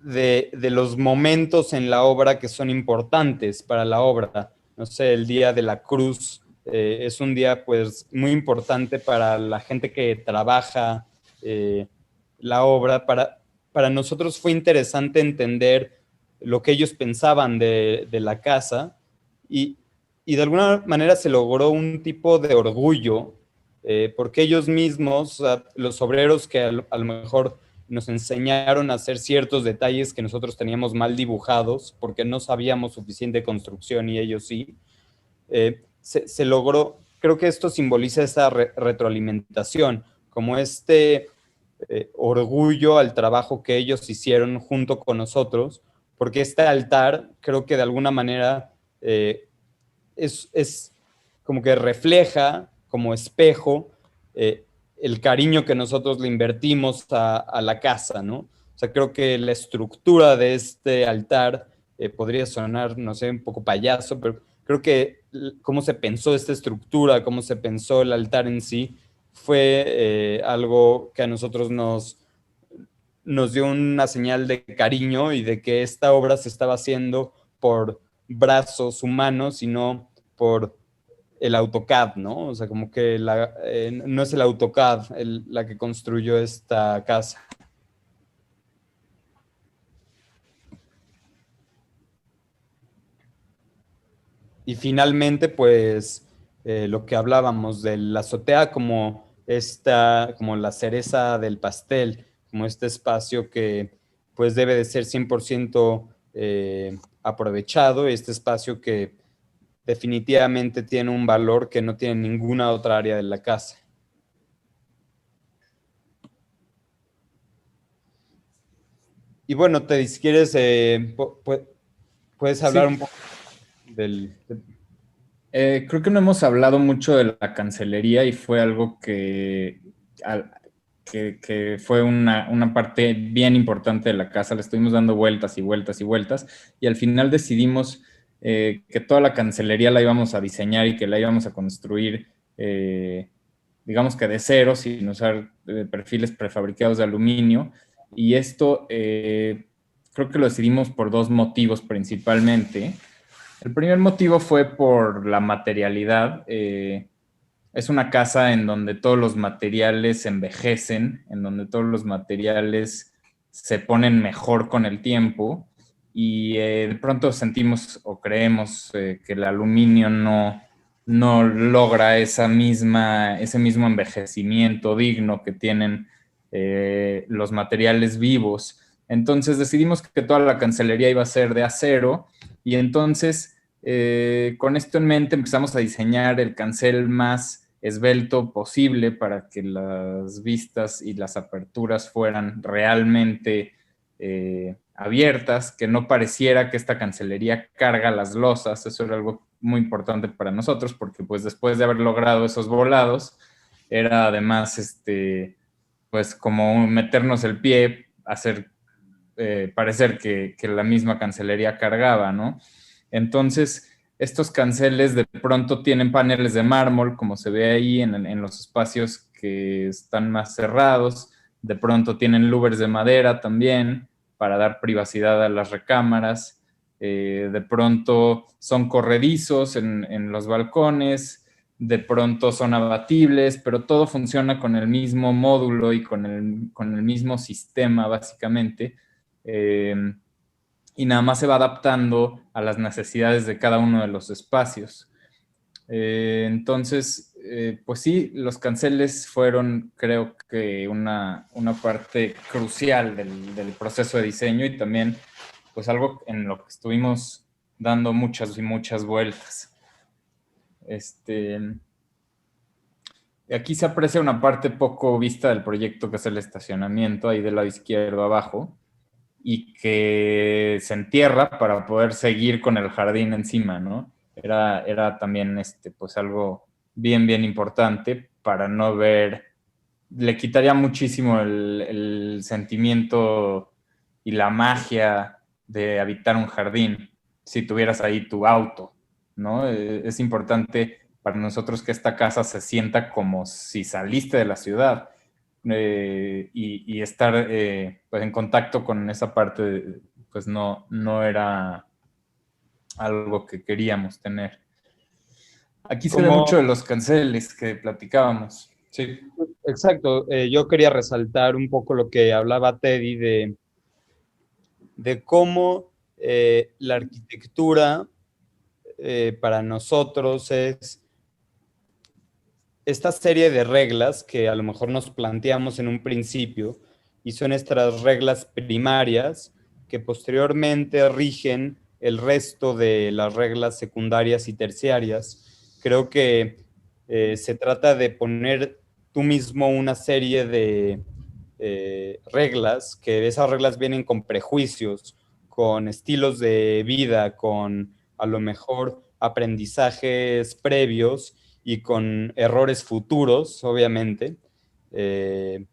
de los momentos en la obra que son importantes para la obra. No sé, el Día de la Cruz es un día pues muy importante para la gente que trabaja la obra. Para nosotros fue interesante entender lo que ellos pensaban de la casa y, y de alguna manera se logró un tipo de orgullo porque ellos mismos, o sea, los obreros que a lo mejor nos enseñaron a hacer ciertos detalles que nosotros teníamos mal dibujados porque no sabíamos suficiente construcción y ellos sí. Se logró, creo que esto simboliza esa retroalimentación, como este orgullo al trabajo que ellos hicieron junto con nosotros, porque este altar creo que de alguna manera es como que refleja como espejo el cariño que nosotros le invertimos a la casa, ¿no? O sea, creo que la estructura de este altar podría sonar, no sé, un poco payaso, pero creo que cómo se pensó esta estructura, cómo se pensó el altar en sí, fue algo que a nosotros nos dio una señal de cariño y de que esta obra se estaba haciendo por brazos humanos y no por el AutoCAD, ¿no? O sea, como que no es el AutoCAD la que construyó esta casa. Y finalmente, pues, lo que hablábamos de la azotea como la cereza del pastel, como este espacio que pues debe de ser 100% aprovechado, este espacio que definitivamente tiene un valor que no tiene ninguna otra área de la casa. Y bueno, si quieres, puedes hablar
Sí,
un poco del...
creo que no hemos hablado mucho de la cancelería y fue algo que fue una parte bien importante de la casa. Le estuvimos dando vueltas y vueltas y vueltas y al final decidimos que toda la cancelería la íbamos a diseñar y que la íbamos a construir, digamos que de cero, sin usar perfiles prefabricados de aluminio. Y esto creo que lo decidimos por dos motivos principalmente. El primer motivo fue por la materialidad. Es una casa en donde todos los materiales envejecen, en donde todos los materiales se ponen mejor con el tiempo y de pronto sentimos o creemos que el aluminio no logra ese mismo envejecimiento digno que tienen los materiales vivos. Entonces decidimos que toda la cancelería iba a ser de acero y entonces con esto en mente empezamos a diseñar el cancel más esbelto posible para que las vistas y las aperturas fueran realmente abiertas, que no pareciera que esta cancelería carga las losas. Eso era algo muy importante para nosotros porque pues después de haber logrado esos volados era además pues como meternos el pie, hacer parecer que la misma cancelería cargaba, ¿no? Entonces, estos canceles de pronto tienen paneles de mármol, como se ve ahí en los espacios que están más cerrados. De pronto tienen louvers de madera también para dar privacidad a las recámaras. De pronto son corredizos en los balcones. De pronto son abatibles, pero todo funciona con el mismo módulo y con el mismo sistema, básicamente. Eh, y nada más se va adaptando a las necesidades de cada uno de los espacios. Entonces, pues sí, los canceles fueron, creo que, una parte crucial del proceso de diseño y también, pues algo en lo que estuvimos dando muchas y muchas vueltas. Aquí se aprecia una parte poco vista del proyecto, que es el estacionamiento, ahí del lado izquierdo abajo. y que se entierra para poder seguir con el jardín encima, ¿no? Era también pues algo bien, bien importante para no ver, le quitaría muchísimo el sentimiento y la magia de habitar un jardín si tuvieras ahí tu auto, ¿no? Es importante para nosotros que esta casa se sienta como si saliste de la ciudad y estar pues en contacto con esa parte, pues no era algo que queríamos tener. Aquí se ve
Como,
mucho de los canceles que platicábamos. Sí.
exacto, yo quería resaltar un poco lo que hablaba Teddy de cómo la arquitectura para nosotros es esta serie de reglas que a lo mejor nos planteamos en un principio y son estas reglas primarias que posteriormente rigen el resto de las reglas secundarias y terciarias. Creo que se trata de poner tú mismo una serie de reglas, que esas reglas vienen con prejuicios, con estilos de vida, con a lo mejor aprendizajes previos y con errores futuros, obviamente. Eh,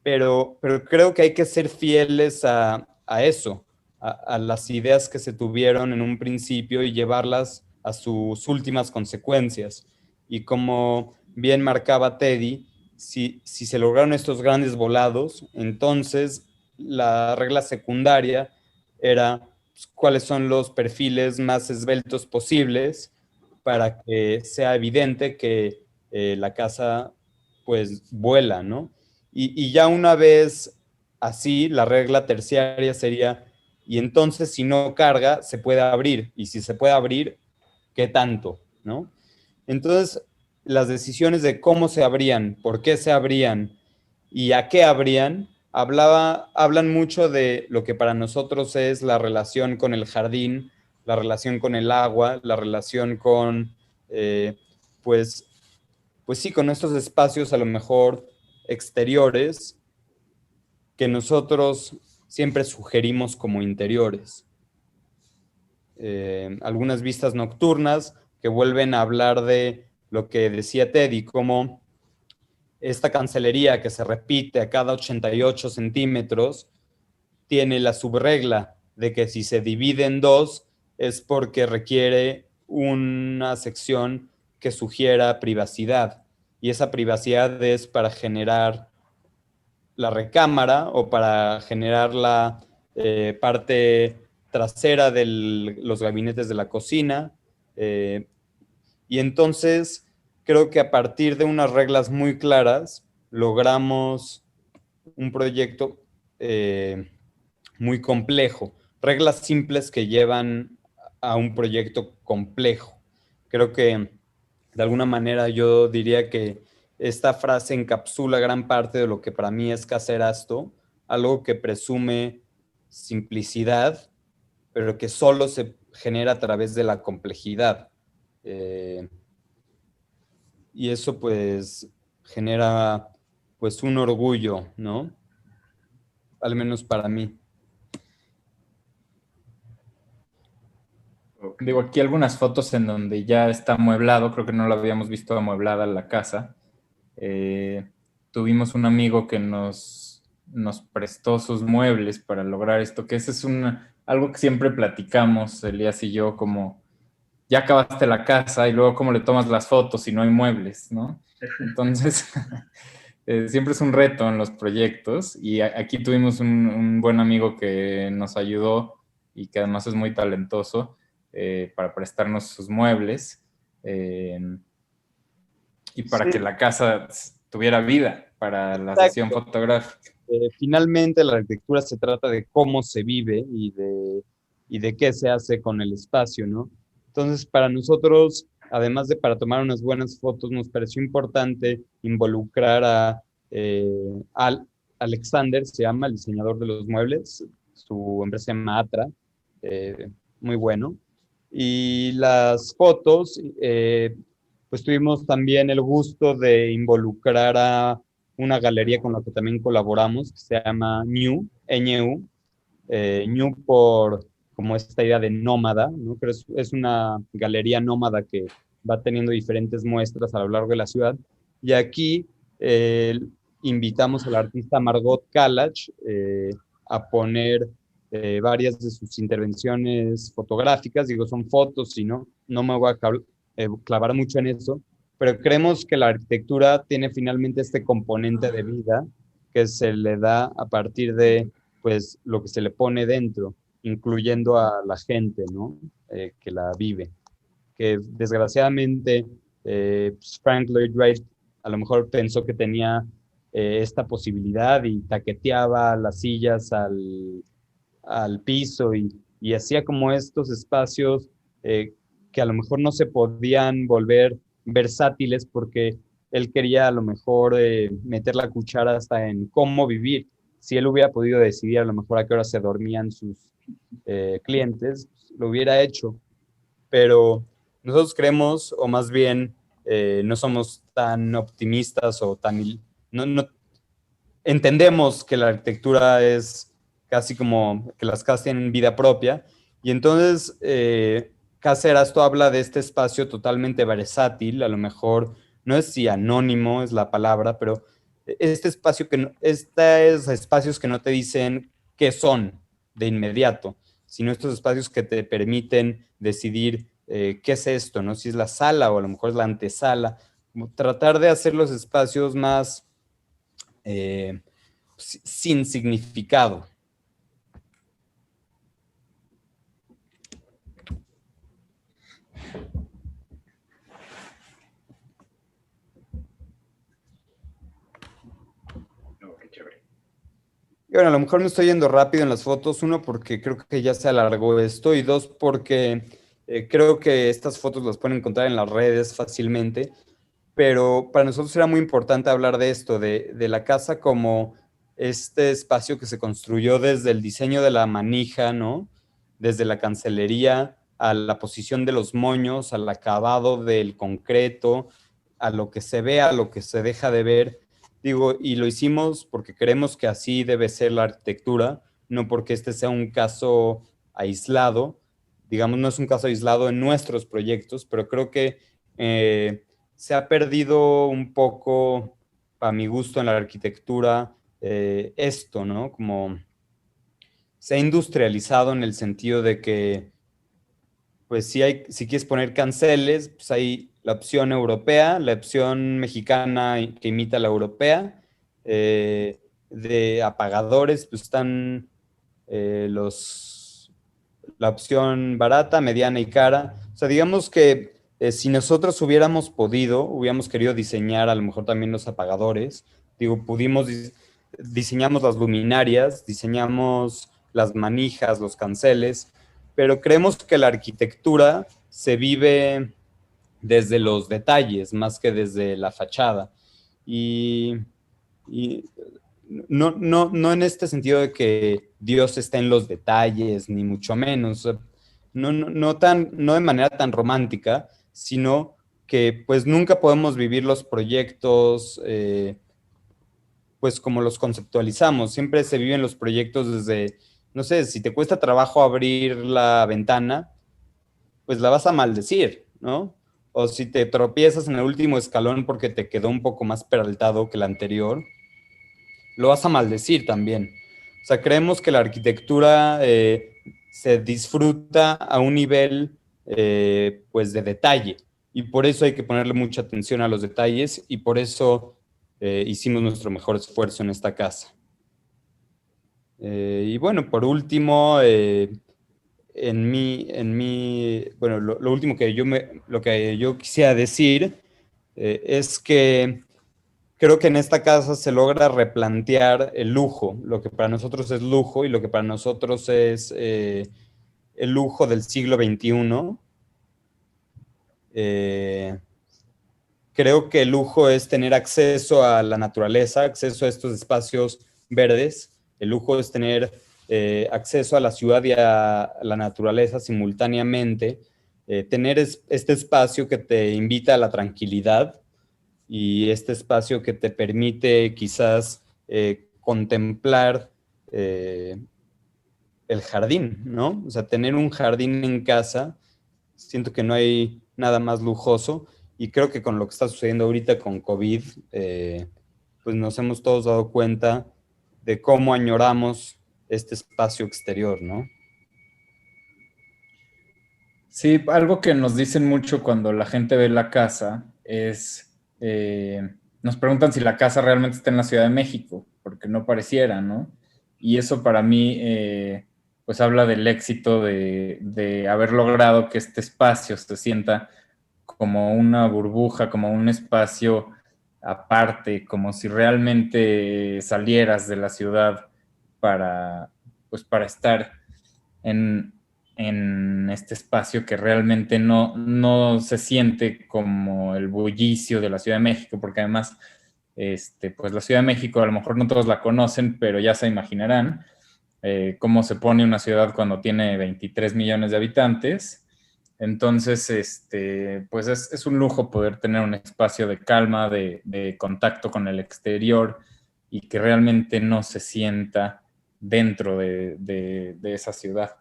pero creo que hay que ser fieles a eso, a las ideas que se tuvieron en un principio y llevarlas a sus últimas consecuencias. Y como bien marcaba Teddy, si se lograron estos grandes volados, entonces la regla secundaria era pues, cuáles son los perfiles más esbeltos posibles para que sea evidente que la casa pues vuela, ¿no? Y ya una vez así, la regla terciaria sería, y entonces si no carga, se puede abrir, y si se puede abrir, ¿qué tanto? ¿No? Entonces, las decisiones de cómo se abrían, por qué se abrían y a qué abrían, hablan mucho de lo que para nosotros es la relación con el jardín, la relación con el agua, la relación con, pues, pues sí, con estos espacios a lo mejor exteriores que nosotros siempre sugerimos como interiores. Algunas vistas nocturnas que vuelven a hablar de lo que decía Teddy, como esta cancelería que se repite a cada 88 centímetros tiene la subregla de que si se divide en dos es porque requiere una sección que sugiera privacidad. Y esa privacidad es para generar la recámara o para generar la parte trasera de los gabinetes de la cocina. Y entonces creo que a partir de unas reglas muy claras logramos un proyecto muy complejo. Reglas simples que llevan a un proyecto complejo. Creo que de alguna manera yo diría que esta frase encapsula gran parte de lo que para mí es Caserasto, algo que presume simplicidad, pero que solo se genera a través de la complejidad. Y eso pues genera pues un orgullo, ¿no? Al menos para mí.
Okay.
Digo, aquí algunas fotos en donde ya está amueblado, creo que no lo habíamos visto amueblada la casa. Tuvimos un amigo que nos prestó sus muebles para lograr esto, que ese es algo que siempre platicamos, Elías y yo, como ya acabaste la casa y luego cómo le tomas las fotos si no hay muebles, ¿no? Entonces, siempre es un reto en los proyectos y aquí tuvimos un buen amigo que nos ayudó y que además es muy talentoso para prestarnos sus muebles y para
Sí,
que la casa tuviera vida para la sesión
exacto.
fotográfica.
Finalmente la arquitectura se trata de cómo se vive y de qué se hace con el espacio, ¿no? Entonces, para nosotros, además de para tomar unas buenas fotos, nos pareció importante involucrar a Alexander, se llama el diseñador de los muebles, su empresa se llama Atra, muy bueno. Y las fotos, pues tuvimos también el gusto de involucrar a una galería con la que también colaboramos, que se llama NU, NU, Newport como esta idea de nómada, ¿no? Pero es una galería nómada que va teniendo diferentes muestras a lo largo de la ciudad. Y aquí invitamos al artista Margot Kalach a poner varias de sus intervenciones fotográficas. Digo, son fotos, y no me voy a clavar mucho en eso, pero creemos que la arquitectura tiene finalmente este componente de vida que se le da a partir de pues lo que se le pone dentro, incluyendo a la gente, ¿no? Que la vive. Que desgraciadamente pues Frank Lloyd Wright a lo mejor pensó que tenía esta posibilidad y taqueteaba las sillas al piso y hacía como estos espacios que a lo mejor no se podían volver versátiles porque él quería a lo mejor meter la cuchara hasta en cómo vivir. Si él hubiera podido decidir a lo mejor a qué hora se dormían sus clientes, lo hubiera hecho. Pero nosotros creemos, o más bien no somos tan optimistas o tan... No entendemos que la arquitectura es casi como que las casas tienen vida propia. Y entonces, Caseras, habla de este espacio totalmente versátil, a lo mejor no es si anónimo es la palabra, pero este espacio estos espacios que no te dicen qué son de inmediato, sino estos espacios que te permiten decidir qué es esto, ¿no? Si es la sala o a lo mejor es la antesala. Tratar de hacer los espacios más sin significado.
No, qué chévere.
Y bueno, a lo mejor me estoy yendo rápido en las fotos, uno porque creo que ya se alargó esto y dos porque creo que estas fotos las pueden encontrar en las redes fácilmente, pero para nosotros era muy importante hablar de esto, de la casa como este espacio que se construyó desde el diseño de la manija, ¿no? Desde la cancelería a la posición de los moños, al acabado del concreto, a lo que se ve, a lo que se deja de ver. Digo, y lo hicimos porque creemos que así debe ser la arquitectura, no porque este sea un caso aislado. Digamos, no es un caso aislado en nuestros proyectos, pero creo que se ha perdido un poco, a mi gusto, en la arquitectura, esto, ¿no? Como se ha industrializado en el sentido de que, pues si quieres poner canceles, pues hay la opción europea, la opción mexicana que imita la europea, de apagadores, pues están la opción barata, mediana y cara. O sea, digamos que si nosotros hubiéramos querido diseñar a lo mejor también los apagadores, digo, diseñamos las luminarias, diseñamos las manijas, los canceles, pero creemos que la arquitectura se vive desde los detalles más que desde la fachada. Y, y no en este sentido de que Dios está en los detalles, ni mucho menos, no de manera tan romántica, sino que pues nunca podemos vivir los proyectos pues como los conceptualizamos. Siempre se viven los proyectos desde, no sé, si te cuesta trabajo abrir la ventana, pues la vas a maldecir, ¿no? O si te tropiezas en el último escalón porque te quedó un poco más peraltado que el anterior, lo vas a maldecir también. O sea, creemos que la arquitectura se disfruta a un nivel pues de detalle y por eso hay que ponerle mucha atención a los detalles y por eso hicimos nuestro mejor esfuerzo en esta casa. Y bueno, por último, bueno, lo último lo que yo quisiera decir es que creo que en esta casa se logra replantear el lujo, lo que para nosotros es lujo y lo que para nosotros es el lujo del siglo XXI. Creo que el lujo es tener acceso a la naturaleza, acceso a estos espacios verdes. El lujo es tener acceso a la ciudad y a la naturaleza simultáneamente. Tener este espacio que te invita a la tranquilidad y este espacio que te permite quizás contemplar el jardín, ¿no? O sea, tener un jardín en casa, siento que no hay nada más lujoso y creo que con lo que está sucediendo ahorita con COVID, pues nos hemos todos dado cuenta de cómo añoramos este espacio exterior, ¿no?
Sí, algo que nos dicen mucho cuando la gente ve la casa es, nos preguntan si la casa realmente está en la Ciudad de México, porque no pareciera, ¿no? Y eso para mí, pues habla del éxito de haber logrado que este espacio se sienta como una burbuja, como un espacio aparte, como si realmente salieras de la ciudad para, pues para estar en, en este espacio que realmente no se siente como el bullicio de la Ciudad de México, porque además, pues la Ciudad de México a lo mejor no todos la conocen, pero ya se imaginarán cómo se pone una ciudad cuando tiene 23 millones de habitantes. Entonces, pues es un lujo poder tener un espacio de calma, de contacto con el exterior y que realmente no se sienta dentro de esa ciudad.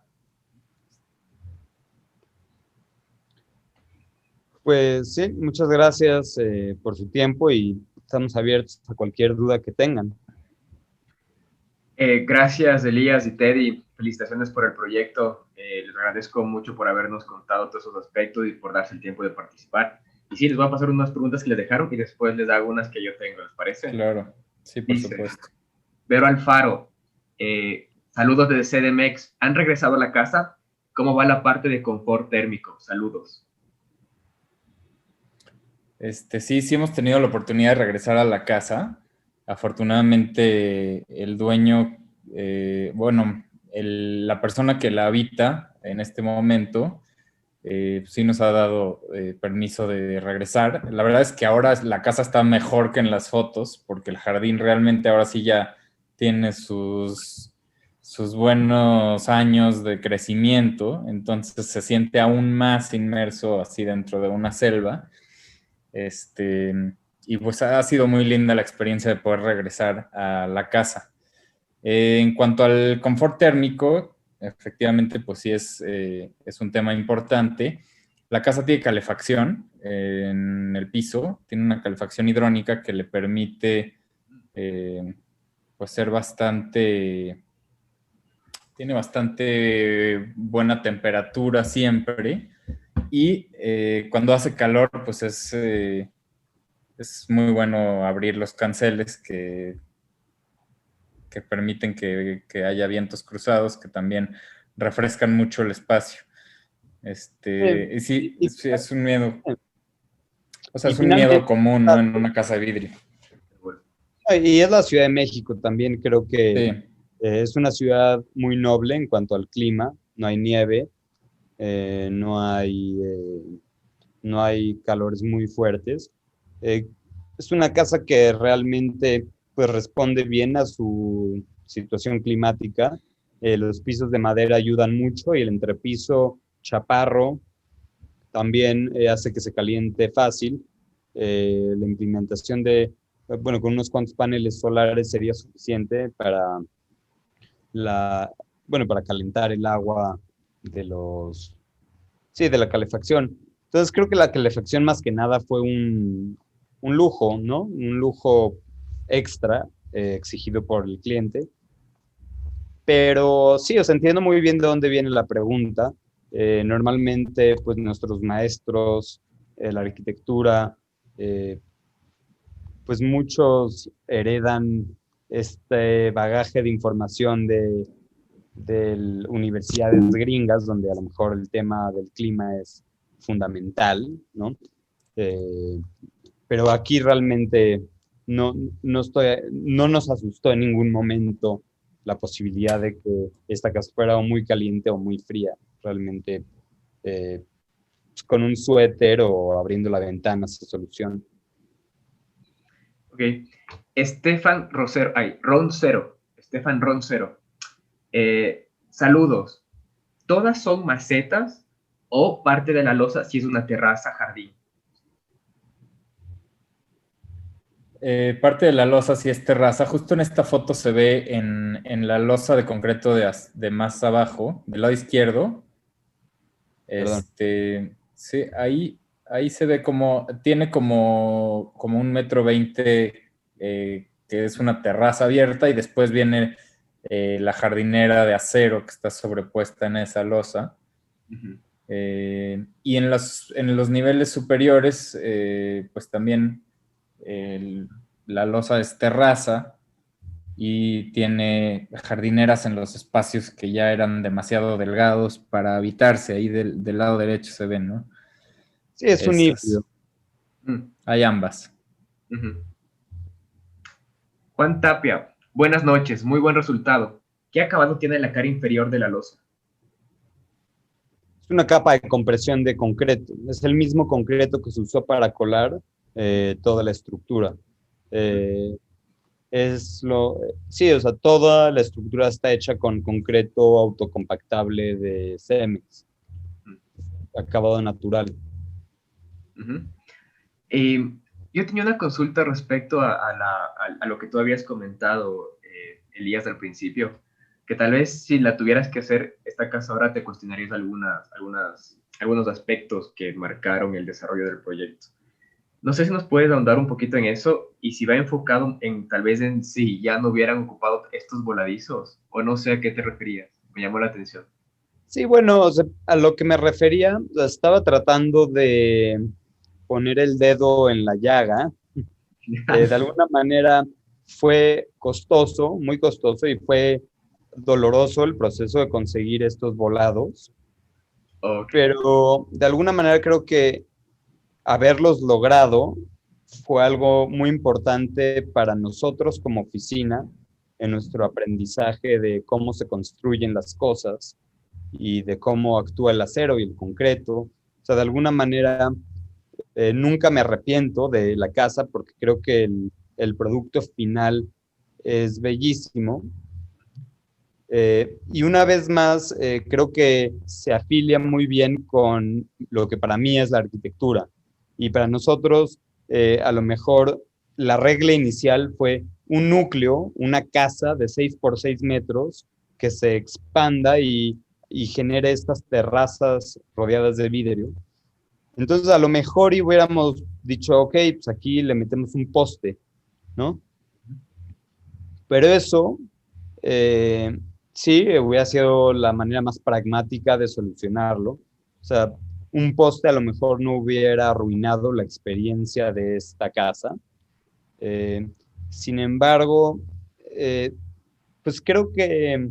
Pues sí, muchas gracias por su tiempo y estamos abiertos a cualquier duda que tengan.
Gracias, Elías y Teddy. Felicitaciones por el proyecto. Les agradezco mucho por habernos contado todos esos aspectos y por darse el tiempo de participar. Y sí, les voy a pasar unas preguntas que les dejaron y después les hago unas que yo tengo, ¿les parece?
Claro, sí, por
Dice,
supuesto.
Vero Alfaro, saludos desde CDMX. ¿Han regresado a la casa? ¿Cómo va la parte de confort térmico? Saludos.
Sí hemos tenido la oportunidad de regresar a la casa. Afortunadamente, el dueño, bueno, la persona que la habita en este momento, sí nos ha dado permiso de regresar. La verdad es que ahora la casa está mejor que en las fotos, porque el jardín realmente ahora sí ya tiene sus buenos años de crecimiento, entonces se siente aún más inmerso así dentro de una selva. Y pues ha sido muy linda la experiencia de poder regresar a la casa. En cuanto al confort térmico, efectivamente, pues sí es un tema importante. La casa tiene calefacción en el piso, tiene una calefacción hidrónica que le permite pues ser tiene bastante buena temperatura siempre. Y cuando hace calor, pues es muy bueno abrir los canceles que permiten que haya vientos cruzados, que también refrescan mucho el espacio. Y sí,
Y,
sí, es un miedo, o sea,
y
es un miedo
finalmente,
común, ¿no? En una casa de vidrio.
y es la Ciudad de México también, creo que
Sí,
es una ciudad muy noble en cuanto al clima, no hay nieve, eh, no hay, eh, no hay calores muy fuertes. Eh, es una casa que realmente pues, responde bien a su situación climática. Los pisos de madera ayudan mucho y el entrepiso chaparro también hace que se caliente fácil. La implementación bueno, con unos cuantos paneles solares sería suficiente para la, bueno, para calentar el agua de sí, de la calefacción. Entonces creo que la calefacción más que nada fue un lujo, ¿no? Un lujo extra exigido por el cliente. Pero sí, o sea, entiendo muy bien de dónde viene la pregunta. Normalmente, pues nuestros maestros, la arquitectura, eh, pues muchos heredan este bagaje de información de universidades gringas, donde a lo mejor el tema del clima es fundamental, ¿no? Eh, pero aquí realmente no nos asustó en ningún momento la posibilidad de que esta casa fuera o muy caliente o muy fría. Realmente eh, con un suéter o abriendo la ventana se soluciona.
Ok. Estefan Rosero, Roncero. Estefan Roncero. Saludos. ¿Todas son macetas o parte de la losa si es una terraza jardín?
Parte de la losa sí es terraza. Justo en esta foto se ve en la losa de concreto de más abajo, del lado izquierdo.
Perdón.
Sí, ahí se ve como, tiene como 1,20 m, que es una terraza abierta, y después viene la jardinera de acero que está sobrepuesta en esa losa.
Ujú.
Y en los niveles superiores, pues también la losa es terraza y tiene jardineras en los espacios que ya eran demasiado delgados para habitarse. Ahí del lado derecho se ven, ¿no?
Sí, es un
Esas.
híbrido.
Mm,
Hay ambas.
ujú. Juan Tapia, buenas noches, muy buen resultado. ¿Qué acabado tiene la cara inferior de la losa?
Es una capa de compresión de concreto. Es el mismo concreto que se usó para colar toda la estructura. Eh, sí, o sea, toda la estructura está hecha con concreto autocompactable de Cemex, acabado natural.
Ujú. Yo tenía una consulta respecto a lo que tú habías comentado, Elías, al principio, que tal vez si la tuvieras que hacer esta casa ahora te cuestionarías algunos aspectos que marcaron el desarrollo del proyecto. No sé si nos puedes ahondar un poquito en eso y si va enfocado en tal vez en si ya no hubieran ocupado estos voladizos o no sé a qué te referías. Me llamó la atención.
Sí, bueno, o sea, a lo que me refería, o sea, estaba tratando de poner el dedo en la llaga. De alguna manera fue costoso, muy costoso, y fue doloroso el proceso de conseguir estos volados,
Ok.
pero de alguna manera creo que haberlos logrado fue algo muy importante para nosotros como oficina en nuestro aprendizaje de cómo se construyen las cosas y de cómo actúa el acero y el concreto. O sea, de alguna manera nunca me arrepiento de la casa porque creo que el producto final es bellísimo. Y una vez más, creo que se afilia muy bien con lo que para mí es la arquitectura. Y para nosotros, a lo mejor, la regla inicial fue un núcleo, una casa de 6 por 6 metros que se expanda y genere estas terrazas rodeadas de vidrio. Entonces, a lo mejor y hubiéramos dicho, ok, pues aquí le metemos un poste, ¿no? Pero eso, eh, sí, hubiera sido la manera más pragmática de solucionarlo. O sea, un poste a lo mejor no hubiera arruinado la experiencia de esta casa. Eh, Sin embargo, eh, pues creo que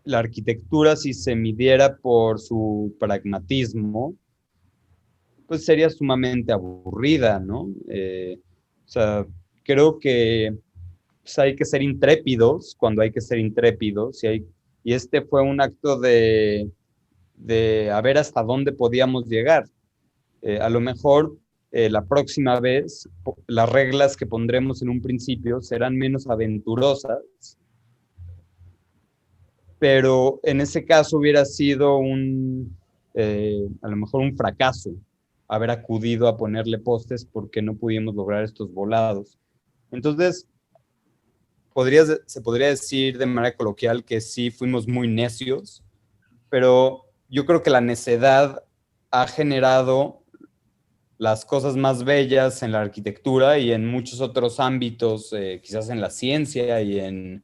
la arquitectura, si se midiera por su pragmatismo, pues sería sumamente aburrida, ¿no? O sea, creo que pues, hay que ser intrépidos cuando hay que ser intrépidos y este fue un acto de a ver hasta dónde podíamos llegar. A lo mejor la próxima vez las reglas que pondremos en un principio serán menos aventurosas, pero en ese caso hubiera sido a lo mejor un fracaso haber acudido a ponerle postes porque no pudimos lograr estos volados. Entonces, se podría decir de manera coloquial que sí fuimos muy necios, pero yo creo que la necedad ha generado las cosas más bellas en la arquitectura y en muchos otros ámbitos, quizás en la ciencia y en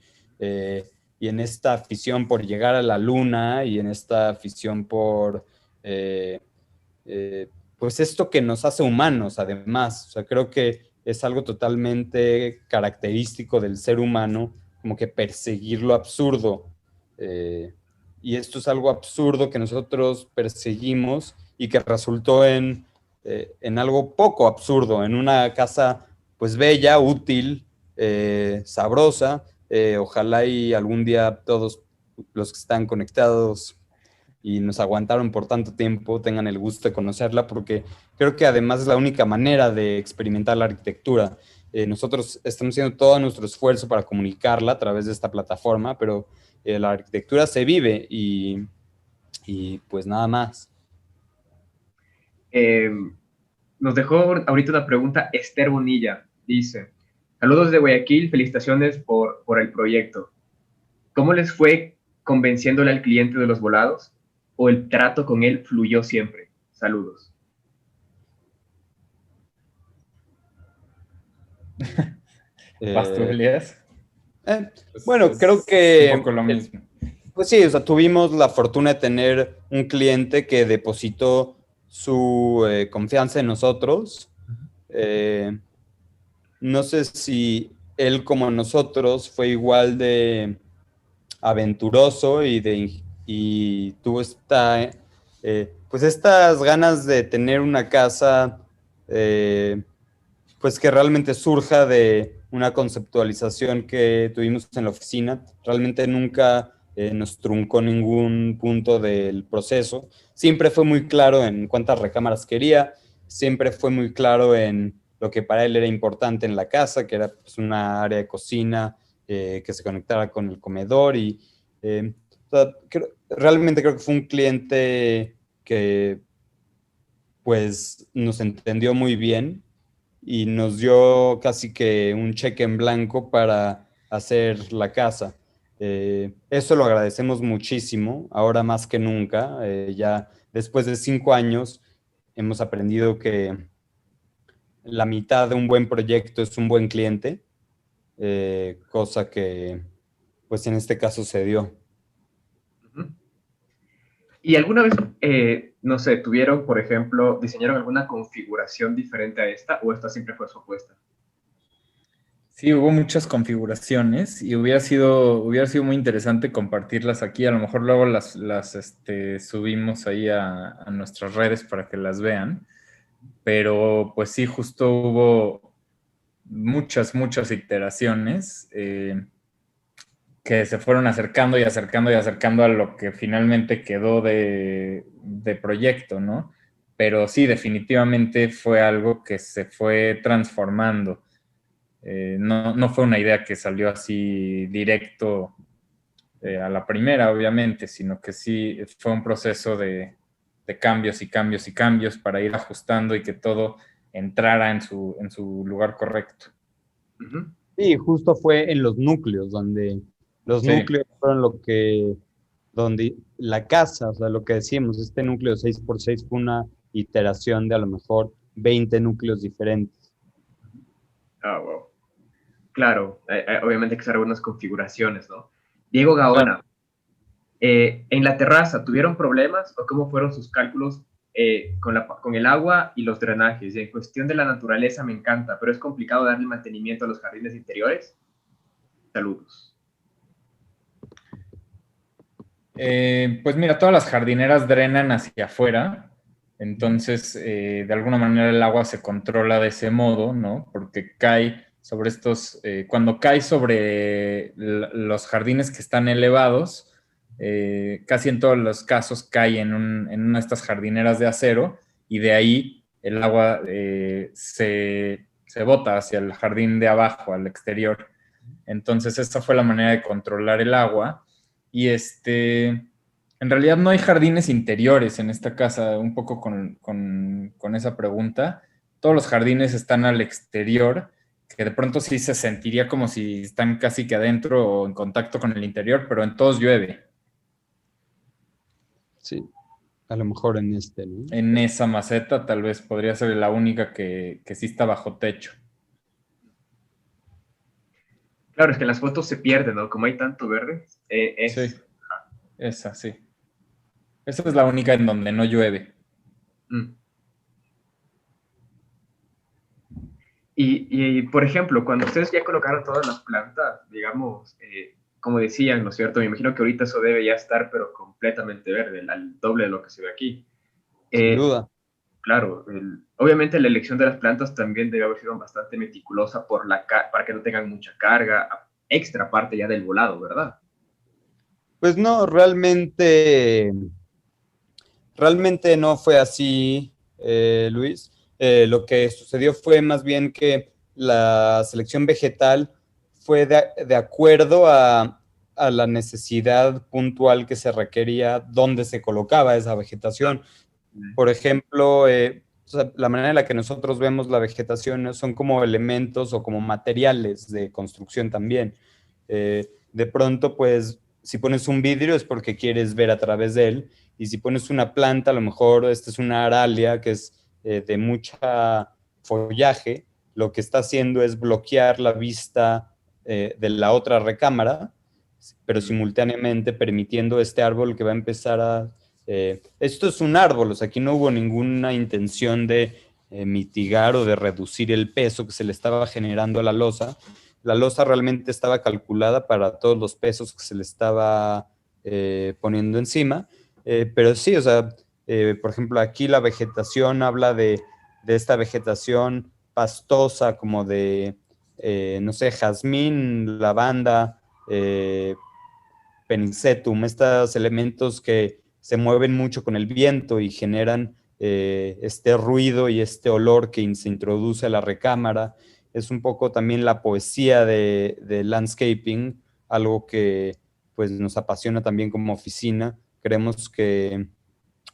esta afición por llegar a la luna y en esta afición por, eh, pues esto que nos hace humanos, además. O sea, creo que es algo totalmente característico del ser humano, como que perseguir lo absurdo. Eh, y esto es algo absurdo que nosotros perseguimos y que resultó en algo poco absurdo, en una casa pues bella, útil, sabrosa. Ojalá y algún día todos los que están conectados y nos aguantaron por tanto tiempo tengan el gusto de conocerla, porque creo que además es la única manera de experimentar la arquitectura. Nosotros estamos haciendo todo nuestro esfuerzo para comunicarla a través de esta plataforma, pero la arquitectura se vive y pues nada más.
Eh, Nos dejó ahorita una pregunta Esther Bonilla. Dice, saludos de Guayaquil, felicitaciones por el proyecto. ¿Cómo les fue convenciéndole al cliente de los volados? ¿O el trato con él fluyó siempre? Saludos.
¿Vas tú, Elías?
Bueno,
Es
creo que
un poco lo mismo.
pues sí, o sea, tuvimos la fortuna de tener un cliente que depositó su confianza en nosotros. No sé si él como nosotros fue igual de aventuroso y tuvo pues estas ganas de tener una casa pues que realmente surja de una conceptualización que tuvimos en la oficina. Realmente nunca nos truncó ningún punto del proceso. Siempre fue muy claro en cuántas recámaras quería, siempre fue muy claro en lo que para él era importante en la casa, que era pues, una área de cocina que se conectara con el comedor o sea, realmente creo que fue un cliente que pues nos entendió muy bien y nos dio casi que un cheque en blanco para hacer la casa. Eso lo agradecemos muchísimo, ahora más que nunca. Ya después de 5 años hemos aprendido que la mitad de un buen proyecto es un buen cliente, cosa que pues en este caso se dio.
Uh-huh. ¿Y alguna vez, no sé, tuvieron, por ejemplo, diseñaron alguna configuración diferente a esta o esta siempre fue su apuesta?
Sí, hubo muchas configuraciones y hubiera sido muy interesante compartirlas aquí. A lo mejor luego las subimos ahí a nuestras redes para que las vean. Pero pues sí, justo hubo muchas iteraciones que se fueron acercando y acercando y acercando a lo que finalmente quedó de proyecto, ¿no? Pero sí, definitivamente fue algo que se fue transformando. No fue una idea que salió así directo a la primera, obviamente, sino que sí fue un proceso de cambios y cambios y cambios para ir ajustando y que todo entrara en su lugar correcto.
Uh-huh.
Sí, justo fue en los núcleos, donde los
Sí,
núcleos fueron donde la casa, o sea, lo que decíamos, este núcleo 6x6 fue una iteración de a lo mejor 20 núcleos diferentes.
Ah, wow. Claro, obviamente hay que hacer algunas configuraciones, ¿no? Diego Gaona, en la terraza, ¿tuvieron problemas o cómo fueron sus cálculos con el agua y los drenajes? Y en cuestión de la naturaleza me encanta, pero es complicado darle mantenimiento a los jardines interiores. Saludos.
Pues mira, todas las jardineras drenan hacia afuera, entonces de alguna manera el agua se controla de ese modo, ¿no? Porque cae sobre cuando cae sobre los jardines que están elevados, casi en todos los casos cae en una de estas jardineras de acero y de ahí el agua se bota hacia el jardín de abajo, al exterior. Entonces esta fue la manera de controlar el agua. Y en realidad no hay jardines interiores en esta casa, un poco con esa pregunta. Todos los jardines están al exterior, que de pronto sí se sentiría como si están casi que adentro o en contacto con el interior, pero en todos llueve.
Sí, a lo mejor en este, ¿no?
En esa maceta tal vez podría ser la única que sí está bajo techo.
Claro, es que en las fotos se pierde, ¿no? Como hay tanto verde,
Sí, esa sí. Esa es la única en donde no llueve.
Mm. Por ejemplo, cuando ustedes ya colocaron todas las plantas, digamos, como decían, ¿no es cierto? Me imagino que ahorita eso debe ya estar, pero completamente verde, el doble de lo que se ve aquí.
Sin duda.
Claro, obviamente la elección de las plantas también debe haber sido bastante meticulosa para que no tengan mucha carga, extra parte ya del volado, ¿verdad?
Pues no, realmente no fue así, Luis. Lo que sucedió fue más bien que la selección vegetal fue de acuerdo a la necesidad puntual que se requería, dónde se colocaba esa vegetación. Por ejemplo, sea, la manera en la que nosotros vemos la vegetación, ¿no? Son como elementos o como materiales de construcción también. De pronto, pues, si pones un vidrio es porque quieres ver a través de él, y si pones una planta, a lo mejor esta es una aralia que es de mucha follaje, lo que está haciendo es bloquear la vista de la otra recámara, pero simultáneamente permitiendo este árbol que va a empezar a... esto es un árbol, o sea, aquí no hubo ninguna intención de mitigar o de reducir el peso que se le estaba generando a la losa. La losa realmente estaba calculada para todos los pesos que se le estaba poniendo encima, pero sí, o sea, por ejemplo, aquí la vegetación habla de esta vegetación pastosa como de, no sé, jazmín, lavanda, eh, penicetum, estos elementos que se mueven mucho con el viento y generan este ruido y este olor que se introduce a la recámara. Es un poco también la poesía de landscaping, algo que pues nos apasiona también como oficina. Creemos que,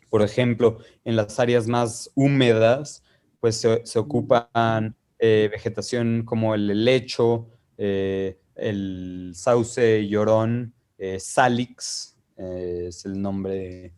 por ejemplo, en las áreas más húmedas, pues se ocupan vegetación como el helecho, el sauce llorón, Salix, es el nombre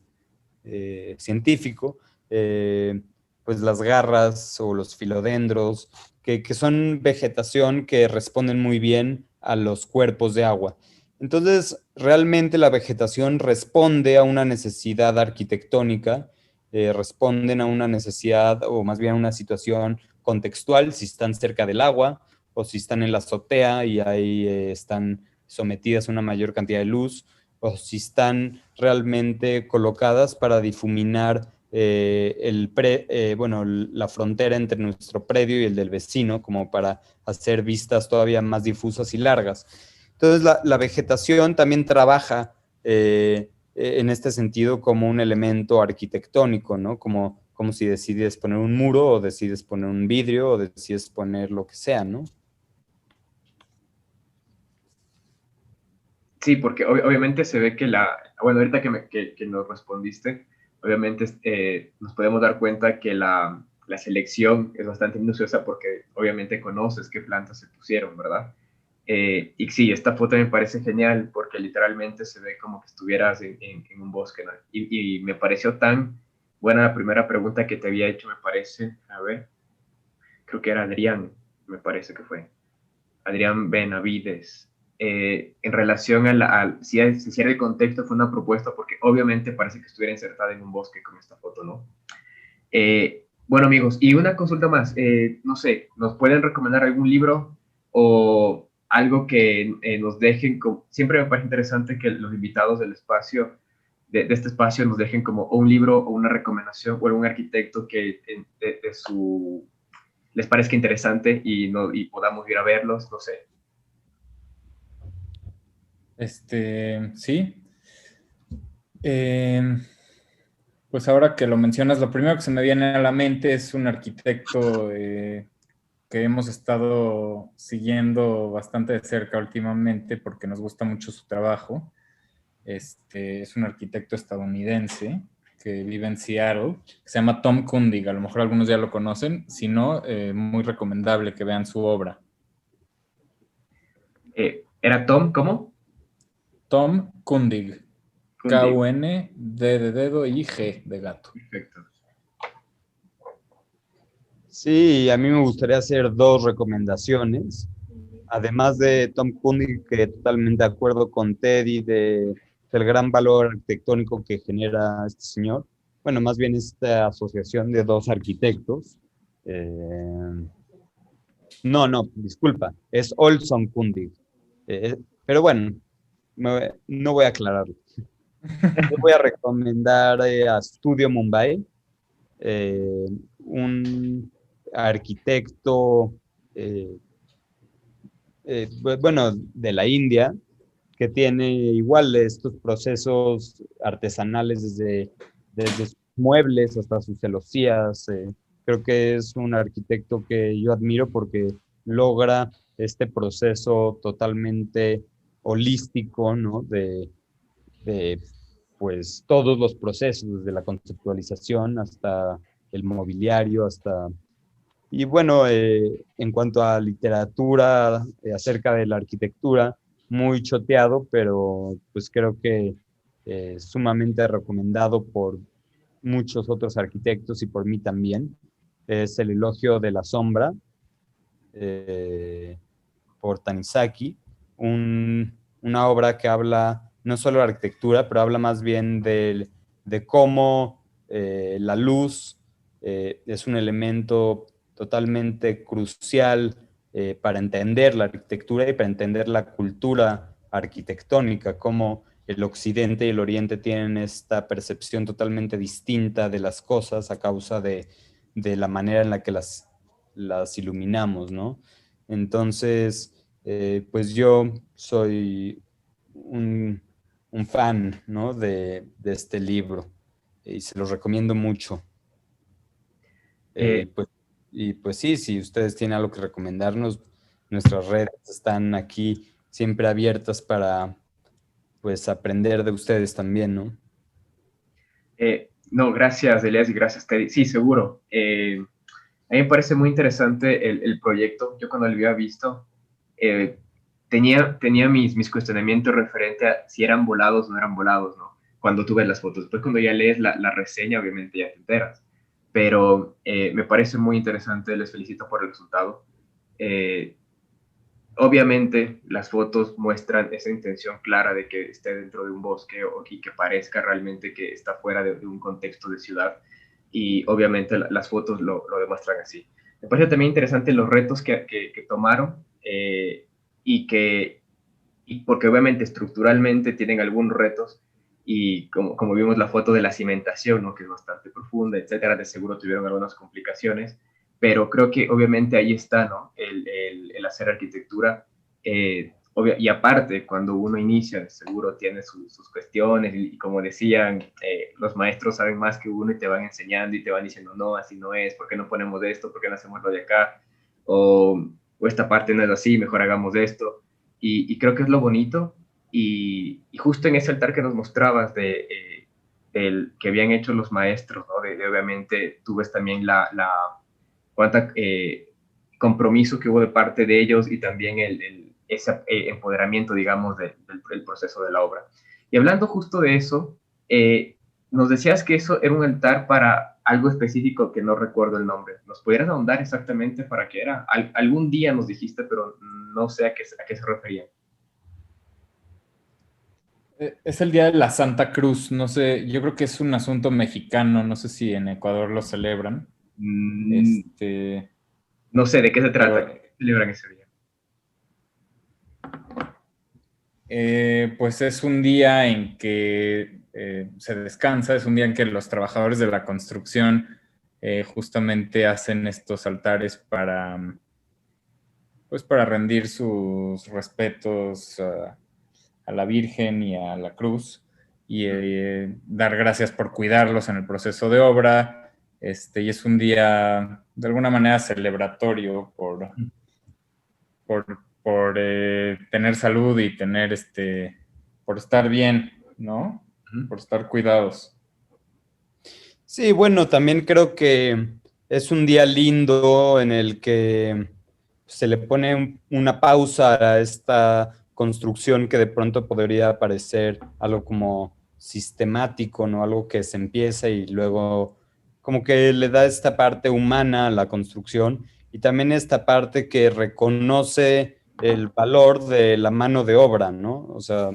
científico, pues las garras o los filodendros, que son vegetación que responden muy bien a los cuerpos de agua. Entonces, realmente la vegetación responde a una necesidad arquitectónica, responden a una necesidad o más bien a una situación contextual, si están cerca del agua o si están en la azotea y ahí están sometidas a una mayor cantidad de luz, o si están realmente colocadas para difuminar bueno, la frontera entre nuestro predio y el del vecino, como para hacer vistas todavía más difusas y largas. Entonces, la vegetación también trabaja en este sentido como un elemento arquitectónico, ¿no? Como si decides poner un muro o decides poner un vidrio o decides poner lo que sea, ¿no?
Sí, porque obviamente se ve que bueno, ahorita que nos respondiste, obviamente nos podemos dar cuenta que la selección es bastante minuciosa porque obviamente conoces qué plantas se pusieron, ¿verdad? Y sí, esta foto me parece genial porque literalmente se ve como que estuvieras en un bosque, ¿no? Y me pareció tan buena la primera pregunta que te había hecho, me parece, a ver, creo que era Adrián, me parece que fue. Adrián Benavides, en relación si era el contexto, fue una propuesta, porque obviamente parece que estuviera insertada en un bosque con esta foto, ¿no? Bueno, amigos, y una consulta más, no sé, ¿nos pueden recomendar algún libro o algo que nos dejen? Siempre me parece interesante que los invitados del espacio, de este espacio, nos dejen como un libro o una recomendación o algún arquitecto que de su les parezca interesante y podamos ir a verlos, no sé.
Sí. Pues ahora que lo mencionas, lo primero que se me viene a la mente es un arquitecto que hemos estado siguiendo bastante de cerca últimamente porque nos gusta mucho su trabajo. Es un arquitecto estadounidense que vive en Seattle, que se llama Tom Kundig. A lo mejor algunos ya lo conocen, si no, muy recomendable que vean su obra.
¿Era Tom? ¿Cómo?
Tom Kundig.
Kundig.
K-U-N-D de dedo y G de gato.
Perfecto.
Sí, a mí me gustaría hacer dos recomendaciones. Además de Tom Kundig, que totalmente de acuerdo con Teddy del gran valor arquitectónico que genera este señor. Bueno, más bien esta asociación de dos arquitectos. No, disculpa, es Olson Kundig. Pero bueno, no voy a aclararlo. Yo voy a recomendar a Studio Mumbai, un arquitecto, eh, bueno, de la India, que tiene igual estos procesos artesanales desde sus muebles hasta sus celosías. Creo que es un arquitecto que yo admiro porque logra este proceso totalmente holístico, ¿no? De pues todos los procesos, desde la conceptualización hasta el mobiliario, hasta... Y bueno, en cuanto a literatura acerca de la arquitectura, muy choteado, pero pues creo que sumamente recomendado por muchos otros arquitectos y por mí también. Es El elogio de la sombra, eh, por Tanizaki, una obra que habla no solo de arquitectura, pero habla más bien de cómo la luz es un elemento totalmente crucial para entender la arquitectura y para entender la cultura arquitectónica, cómo el occidente y el oriente tienen esta percepción totalmente distinta de las cosas a causa de la manera en la que las iluminamos, ¿no? Entonces, pues yo soy un, un fan, ¿no? de este libro y se los recomiendo mucho. Eh, y,
Eh,
pues, y pues sí, si ustedes tienen algo que recomendarnos, nuestras redes están aquí siempre abiertas para pues aprender de ustedes también, ¿no?
no, gracias, Elias, y gracias, Teddy. Sí, seguro. A mí me parece muy interesante el proyecto. Yo cuando lo había visto, eh, tenía mis cuestionamientos referente a si eran volados o no eran volados, ¿no? Cuando tú ves las fotos. Después cuando ya lees la reseña, obviamente ya te enteras. Pero me parece muy interesante, les felicito por el resultado. Eh, Obviamente las fotos muestran esa intención clara de que esté dentro de un bosque y que parezca realmente que está fuera de un contexto de ciudad y obviamente las fotos lo demuestran así. Me parece también interesante los retos que tomaron y que, y porque obviamente estructuralmente tienen algunos retos y como vimos la foto de la cimentación, ¿no? Que es bastante profunda, etcétera, de seguro tuvieron algunas complicaciones, pero creo que obviamente ahí está, ¿no? El hacer arquitectura. Y aparte, cuando uno inicia, de seguro tiene sus cuestiones y como decían, los maestros saben más que uno y te van enseñando y te van diciendo, no, así no es, ¿por qué no ponemos esto? ¿Por qué no hacemos lo de acá? O esta parte no es así, mejor hagamos esto. Y creo que es lo bonito. Y justo en ese altar que nos mostrabas del que habían hecho los maestros, ¿no? Obviamente tú ves también cuánta compromiso que hubo de parte de ellos y también ese empoderamiento, digamos, del proceso de la obra. Y hablando justo de eso, nos decías que eso era un altar para algo específico que no recuerdo el nombre. ¿Nos pudieras ahondar exactamente para qué era? Algún día nos dijiste, pero no sé a qué se refería.
Es el Día de la Santa Cruz, no sé, yo creo que es un asunto mexicano, no sé si en Ecuador lo celebran.
Mm,
Este,
no sé de qué se trata,
pero
qué celebran ese día.
pues es un día en que se descansa, es un día en que los trabajadores de la construcción justamente hacen estos altares pues para rendir sus respetos a la Virgen y a la cruz y dar gracias por cuidarlos en el proceso de obra. Y es un día de alguna manera celebratorio por tener salud y tener por estar bien, ¿no? Por estar cuidados.
Sí, bueno, también creo que es un día lindo en el que se le pone una pausa a esta construcción que de pronto podría parecer algo como sistemático, ¿no? Algo que se empieza y luego como que le da esta parte humana a la construcción y también esta parte que reconoce el valor de la mano de obra, ¿no? O sea,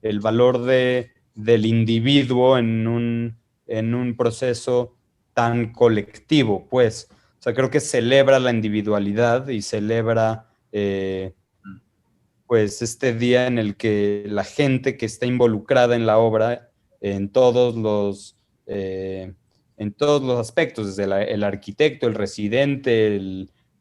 el valor del individuo en un proceso tan colectivo, pues. O sea, creo que celebra la individualidad y celebra, pues, este día en el que la gente que está involucrada en la obra, en todos eh, en todos los aspectos, desde el arquitecto, el residente,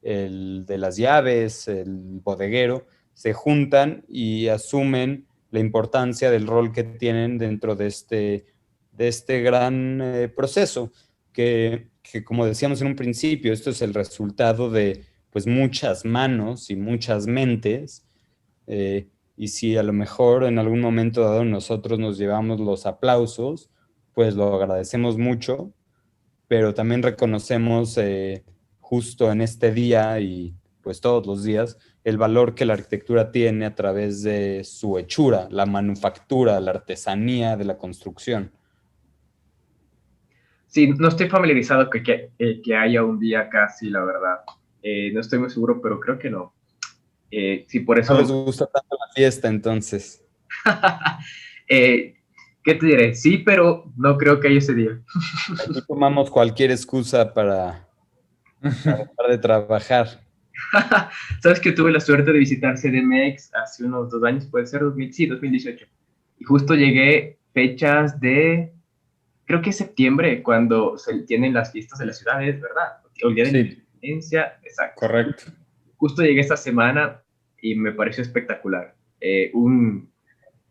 el de las llaves, el bodeguero, se juntan y asumen la importancia del rol que tienen dentro de este gran proceso, que, como decíamos en un principio, esto es el resultado de pues muchas manos y muchas mentes, y si a lo mejor en algún momento dado nosotros nos llevamos los aplausos, pues lo agradecemos mucho, pero también reconocemos justo en este día y pues todos los días el valor que la arquitectura tiene a través de su hechura, la manufactura, la artesanía de la construcción.
Sí, no estoy familiarizado que haya un día casi, la verdad. No estoy muy seguro, pero creo que no. Sí, por
No les
eso...
gusta tanto la fiesta, entonces.
eh, ¿Qué te diré? Sí, pero no creo que haya ese día.
Aquí tomamos cualquier excusa para dejar de trabajar.
Sabes que tuve la suerte de visitar CDMX hace unos 2 años, puede ser 2018. Y justo llegué fechas de, creo que septiembre, cuando se tienen las fiestas de las ciudades, ¿verdad? O el Día de la
Sí,
Independencia, exacto.
correcto.
Justo llegué esta semana y me pareció espectacular. Un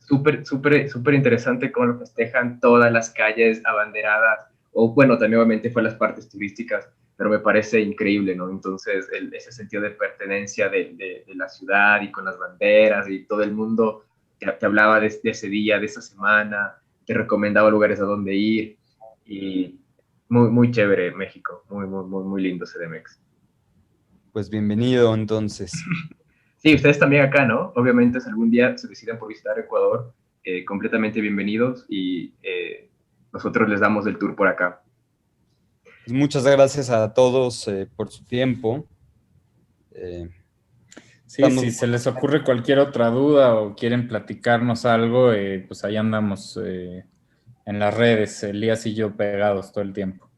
súper interesante cómo lo festejan todas las calles abanderadas, o bueno, también obviamente fue las partes turísticas, pero me parece increíble, ¿no? Entonces, ese sentido de pertenencia de la ciudad y con las banderas y todo el mundo te hablaba de ese día, de esa semana, te recomendaba lugares a donde ir y muy chévere México, muy lindo CDMX.
Pues bienvenido, entonces.
Sí, ustedes también acá, ¿no? Obviamente, si algún día se deciden por visitar Ecuador, completamente bienvenidos y nosotros les damos el tour por acá.
Pues muchas gracias a todos por su tiempo.
Sí,
Estamos
si se les ocurre cualquier otra duda o quieren platicarnos algo, pues ahí andamos en las redes, Elías y yo pegados todo el tiempo.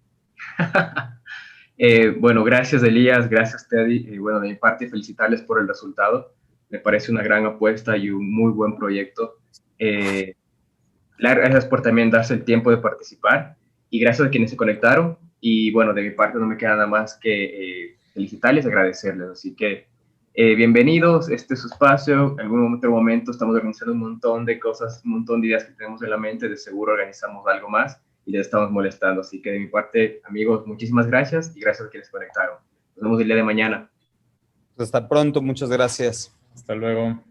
Bueno, gracias Elías, gracias Teddy. Bueno, de mi parte, felicitarles por el resultado. Me parece una gran apuesta y un muy buen proyecto. Gracias por también darse el tiempo de participar y gracias a quienes se conectaron. Y bueno, de mi parte no me queda nada más que felicitarles y agradecerles. Así que bienvenidos, este es su espacio. En algún otro momento estamos organizando un montón de cosas, un montón de ideas que tenemos en la mente. De seguro organizamos algo más y les estamos molestando. Así que de mi parte, amigos, muchísimas gracias y gracias a quienes se conectaron. Nos vemos el día de mañana.
hasta pronto, muchas gracias.
Hasta luego.